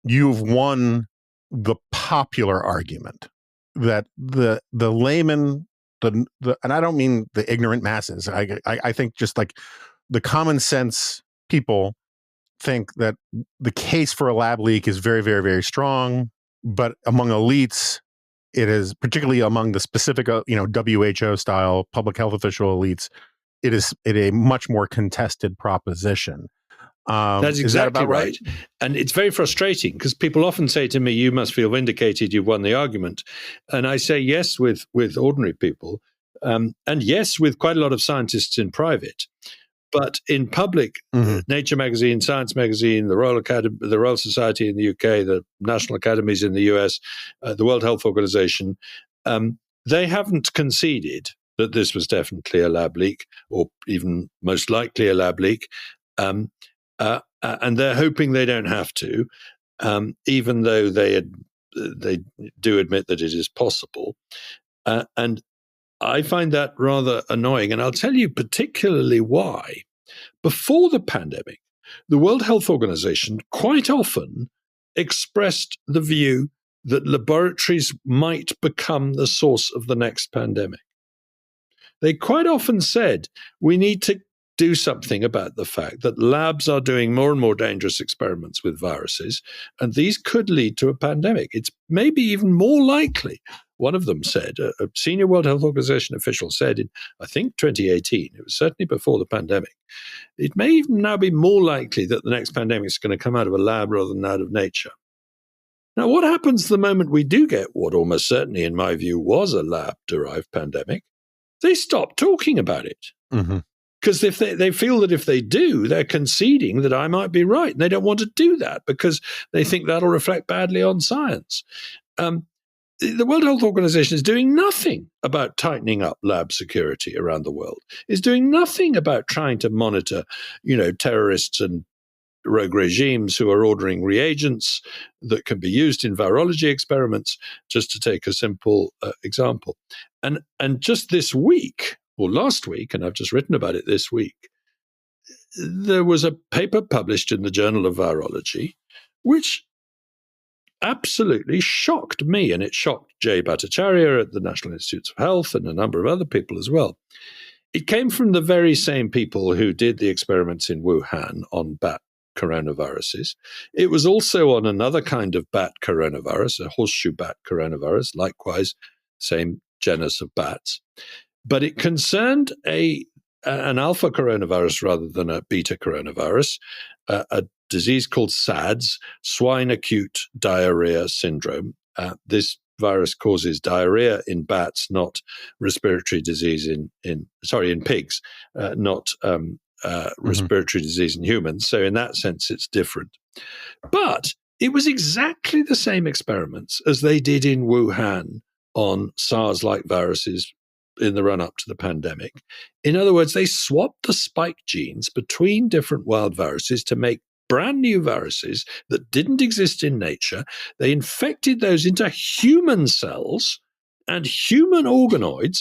you've won the popular argument that the layman, and I don't mean the ignorant masses. I think just like the common sense people think that the case for a lab leak is very, very, very strong. but among elites, it is particularly among the specific, WHO style public health official elites. It is a much more contested proposition. That's exactly right. And it's very frustrating because people often say to me, you must feel vindicated, you've won the argument. And I say yes with ordinary people, and yes with quite a lot of scientists in private. But in public, Nature magazine, Science magazine, the Royal Society in the UK, the National Academies in the US, the World Health Organization, they haven't conceded that this was definitely a lab leak, or even most likely a lab leak. And they're hoping they don't have to, even though they do admit that it is possible. And I find that rather annoying, and I'll tell you particularly why. Before the pandemic, the World Health Organization quite often expressed the view that laboratories might become the source of the next pandemic. They quite often said, we need to do something about the fact that labs are doing more and more dangerous experiments with viruses, and these could lead to a pandemic. It's maybe even more likely. One of them said, a senior World Health Organization official said in, I think, 2018, it was certainly before the pandemic, it may even now be more likely that the next pandemic is going to come out of a lab rather than out of nature. Now, what happens the moment we do get what almost certainly, in my view, was a lab-derived pandemic? They stop talking about it. Because if they feel that if they do, they're conceding that I might be right. And they don't want to do that because they think that'll reflect badly on science. The World Health Organization is doing nothing about tightening up lab security around the world. It's doing nothing about trying to monitor, terrorists and rogue regimes who are ordering reagents that can be used in virology experiments, just to take a simple example. And just this week, or last week, and I've just written about it this week, there was a paper published in the Journal of Virology, which absolutely shocked me, and it shocked Jay Bhattacharya at the National Institutes of Health and a number of other people as well. It came from the very same people who did the experiments in Wuhan on bat coronaviruses. It was also on another kind of bat coronavirus, a horseshoe bat coronavirus, likewise, same genus of bats. But it concerned an alpha coronavirus rather than a beta coronavirus, a disease called SADS, swine acute diarrhea syndrome. This virus causes diarrhea in bats, not respiratory disease in pigs, not respiratory disease in humans. So in that sense, it's different. But it was exactly the same experiments as they did in Wuhan on SARS-like viruses in the run-up to the pandemic. In other words, they swapped the spike genes between different wild viruses to make brand new viruses that didn't exist in nature. They infected those into human cells and human organoids,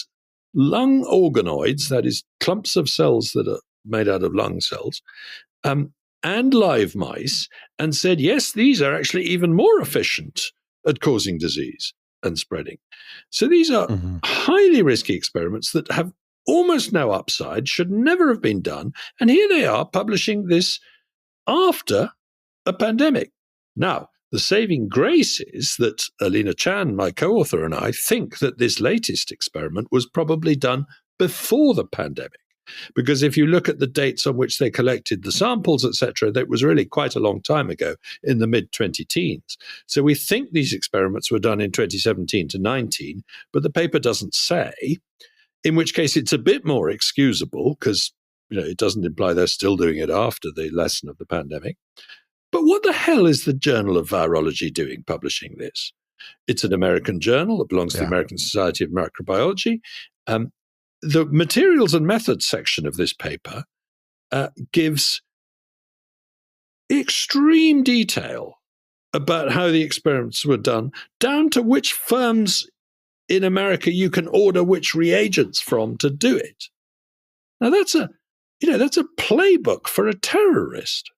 lung organoids, that is clumps of cells that are made out of lung cells, and live mice, and said, yes, these are actually even more efficient at causing disease and spreading. So these are highly risky experiments that have almost no upside, should never have been done. And here they are publishing this after a pandemic. Now, the saving grace is that Alina Chan, my co-author, and I think that this latest experiment was probably done before the pandemic. Because if you look at the dates on which they collected the samples, etc., that was really quite a long time ago, in the mid-2010s. So we think these experiments were done in 2017 to 19, but the paper doesn't say, in which case it's a bit more excusable because it doesn't imply they're still doing it after the lesson of the pandemic. But what the hell is the Journal of Virology doing publishing this? It's an American journal that belongs to the American Society of Microbiology. The materials and methods section of this paper gives extreme detail about how the experiments were done, down to which firms in America you can order which reagents from to do it. Now that's a playbook for a terrorist.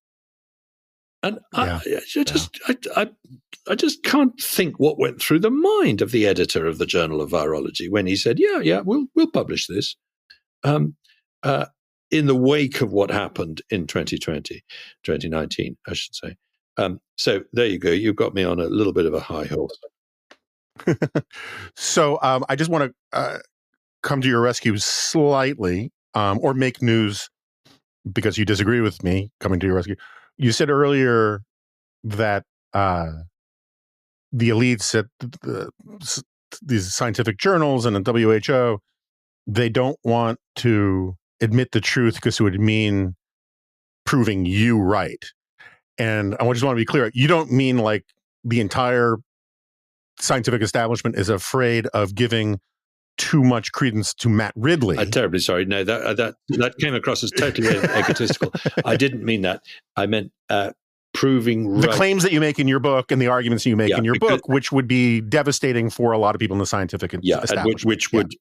And I just can't think what went through the mind of the editor of the Journal of Virology when he said, we'll publish this in the wake of what happened in 2019, I should say. So there you go. You've got me on a little bit of a high horse. So I just want to come to your rescue slightly, or make news because you disagree with me coming to your rescue. You said earlier that the elites at these scientific journals and the WHO, they don't want to admit the truth because it would mean proving you right. And I just want to be clear. You don't mean like the entire scientific establishment is afraid of giving too much credence to Matt Ridley. I'm terribly sorry. No, that came across as totally egotistical. I didn't mean that. I meant proving the right. claims that you make in your book and the arguments you make in your book, which would be devastating for a lot of people in the scientific establishment. And which would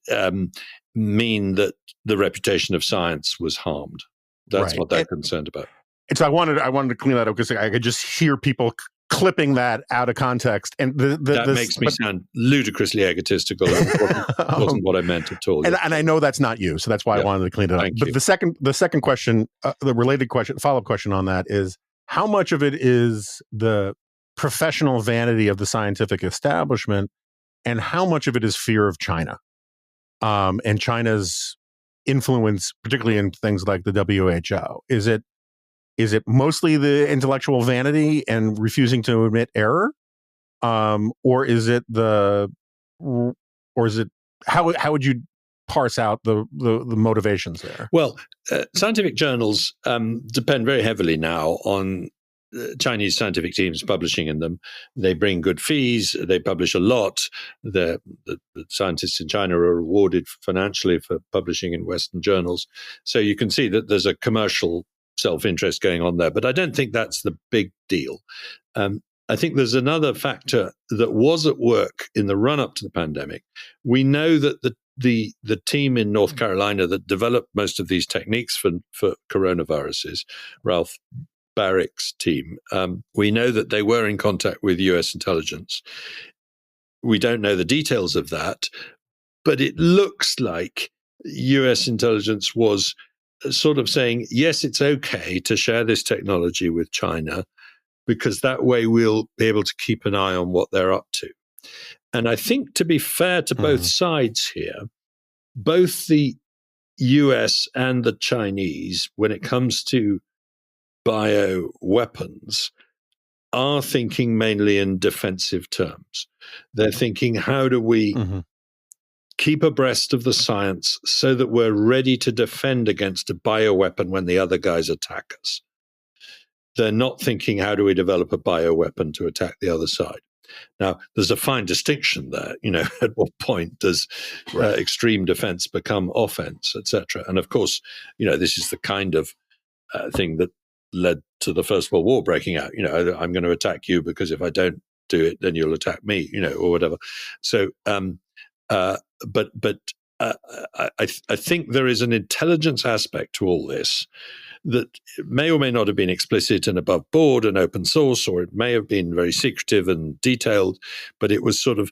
mean that the reputation of science was harmed. That's what they're concerned about. And so I wanted to clean that up because I could just hear people clipping that out of context, and that makes me sound ludicrously egotistical. That wasn't what I meant at all. And I know that's not you, so that's why I wanted to clean it up. But the second question, the related question, follow-up question on that is, how much of it is the professional vanity of the scientific establishment, and how much of it is fear of China, and China's influence, particularly in things like the WHO? Is it mostly the intellectual vanity and refusing to admit error, or is it how would you parse out the motivations there? Well, scientific journals depend very heavily now on Chinese scientific teams publishing in them. They bring good fees. They publish a lot. The scientists in China are rewarded financially for publishing in Western journals. So you can see that there's a commercial self-interest going on there. But I don't think that's the big deal. I think there's another factor that was at work in the run-up to the pandemic. We know that the team in North Carolina that developed most of these techniques for coronaviruses, Ralph Barrick's team, we know that they were in contact with US intelligence. We don't know the details of that, but it looks like US intelligence was sort of saying, yes, it's okay to share this technology with China, because that way we'll be able to keep an eye on what they're up to. And I think, to be fair to both sides here, both the US and the Chinese, when it comes to bioweapons, are thinking mainly in defensive terms. They're thinking, how do we keep abreast of the science so that we're ready to defend against a bioweapon when the other guys attack us? They're not thinking, how do we develop a bioweapon to attack the other side? Now, there's a fine distinction there. At what point does extreme defense become offense, etc.? And of course, this is the kind of thing that led to the First World War breaking out. I'm going to attack you because if I don't do it, then you'll attack me, or whatever. So, but I think there is an intelligence aspect to all this that may or may not have been explicit and above board and open source, or it may have been very secretive and detailed, but it was sort of,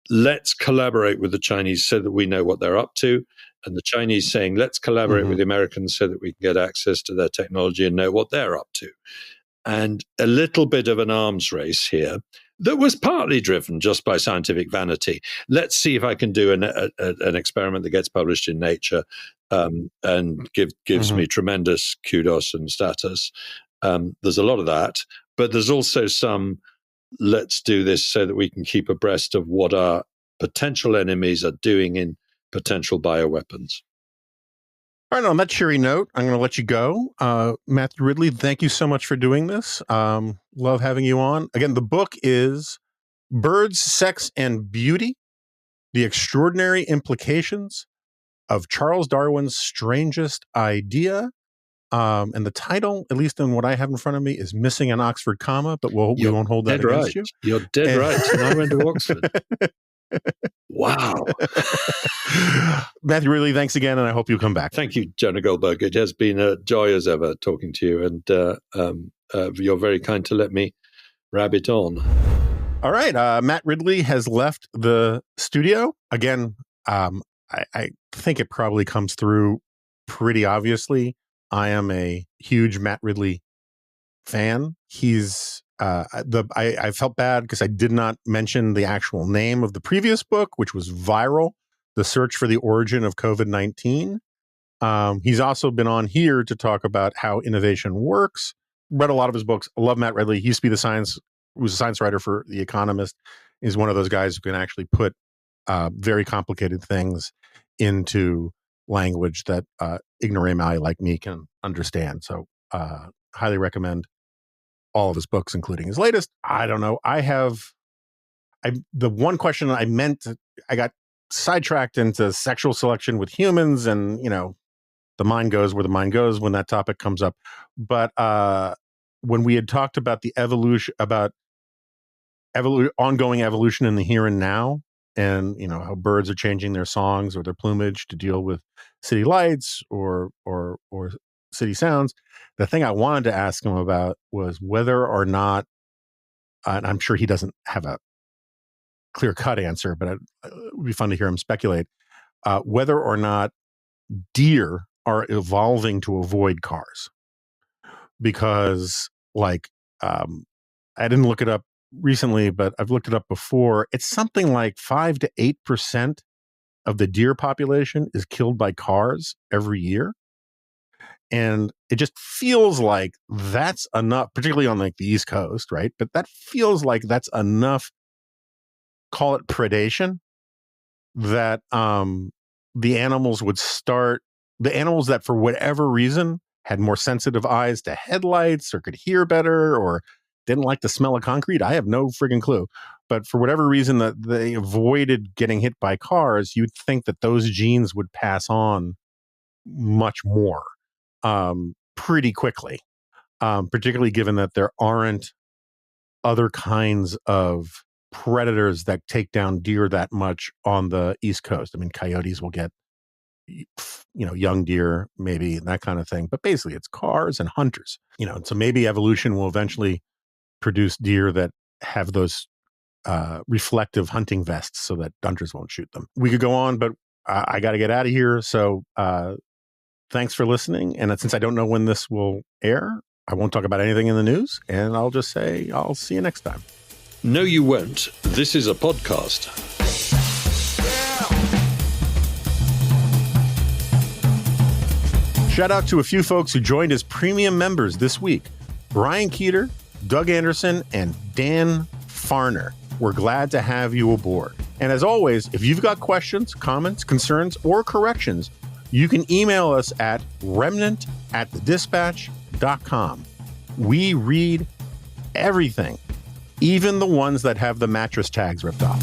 let's collaborate with the Chinese so that we know what they're up to. And the Chinese saying, let's collaborate with the Americans so that we can get access to their technology and know what they're up to. And a little bit of an arms race here that was partly driven just by scientific vanity. Let's see if I can do an experiment that gets published in Nature and gives me tremendous kudos and status. There's a lot of that, but there's also some, let's do this so that we can keep abreast of what our potential enemies are doing in potential bioweapons. All right, on that cheery note, I'm going to let you go. Matthew Ridley, thank you so much for doing this. Love having you on. Again, the book is Birds, Sex, and Beauty, The Extraordinary Implications of Charles Darwin's Strangest Idea. And the title, at least in what I have in front of me, is Missing an Oxford Comma, but we won't hold that against you. You're dead right. And I went to Oxford. Wow. Matthew Ridley, thanks again, and I hope you'll come back. Thank you, Jonah Goldberg. It has been a joy as ever talking to you, and you're very kind to let me rabbit on. All right. Matt Ridley has left the studio. Again, I think it probably comes through pretty obviously. I am a huge Matt Ridley fan. He's I felt bad because I did not mention the actual name of the previous book, which was Viral: The Search for the Origin of COVID-19. He's also been on here to talk about how innovation works. Read a lot of his books. I love Matt Ridley. He used to be was a science writer for The Economist. He's one of those guys who can actually put very complicated things into language that ignoramus like me can understand. So highly recommend all of his books, including his latest. I don't know. The one question I got sidetracked into sexual selection with humans, and the mind goes where the mind goes when that topic comes up. But when we had talked about the ongoing evolution in the here and now, and how birds are changing their songs or their plumage to deal with city lights or city sounds, the thing I wanted to ask him about was whether or not, and I'm sure he doesn't have a clear-cut answer, but it would be fun to hear him speculate, whether or not deer are evolving to avoid cars. Because, I didn't look it up recently, but I've looked it up before. It's something like 5 to 8% of the deer population is killed by cars every year. And it just feels like that's enough, particularly on the East Coast, right? But that feels like that's enough, call it predation, that the animals that for whatever reason had more sensitive eyes to headlights or could hear better or didn't like the smell of concrete. I have no friggin' clue. But for whatever reason that they avoided getting hit by cars, you'd think that those genes would pass on much more pretty quickly, particularly given that there aren't other kinds of predators that take down deer that much on the East Coast. I mean, coyotes will get young deer, maybe, that kind of thing. But basically, it's cars and hunters. So maybe evolution will eventually produce deer that have those reflective hunting vests so that hunters won't shoot them. We could go on, but I got to get out of here. So thanks for listening. And since I don't know when this will air, I won't talk about anything in the news. And I'll just say I'll see you next time. No, you won't. This is a podcast. Shout out to a few folks who joined as premium members this week: Brian Keeter, Doug Anderson, and Dan Farner. We're glad to have you aboard. And as always, if you've got questions, comments, concerns, or corrections, you can email us at remnant@thedispatch.com. We read everything, even the ones that have the mattress tags ripped off.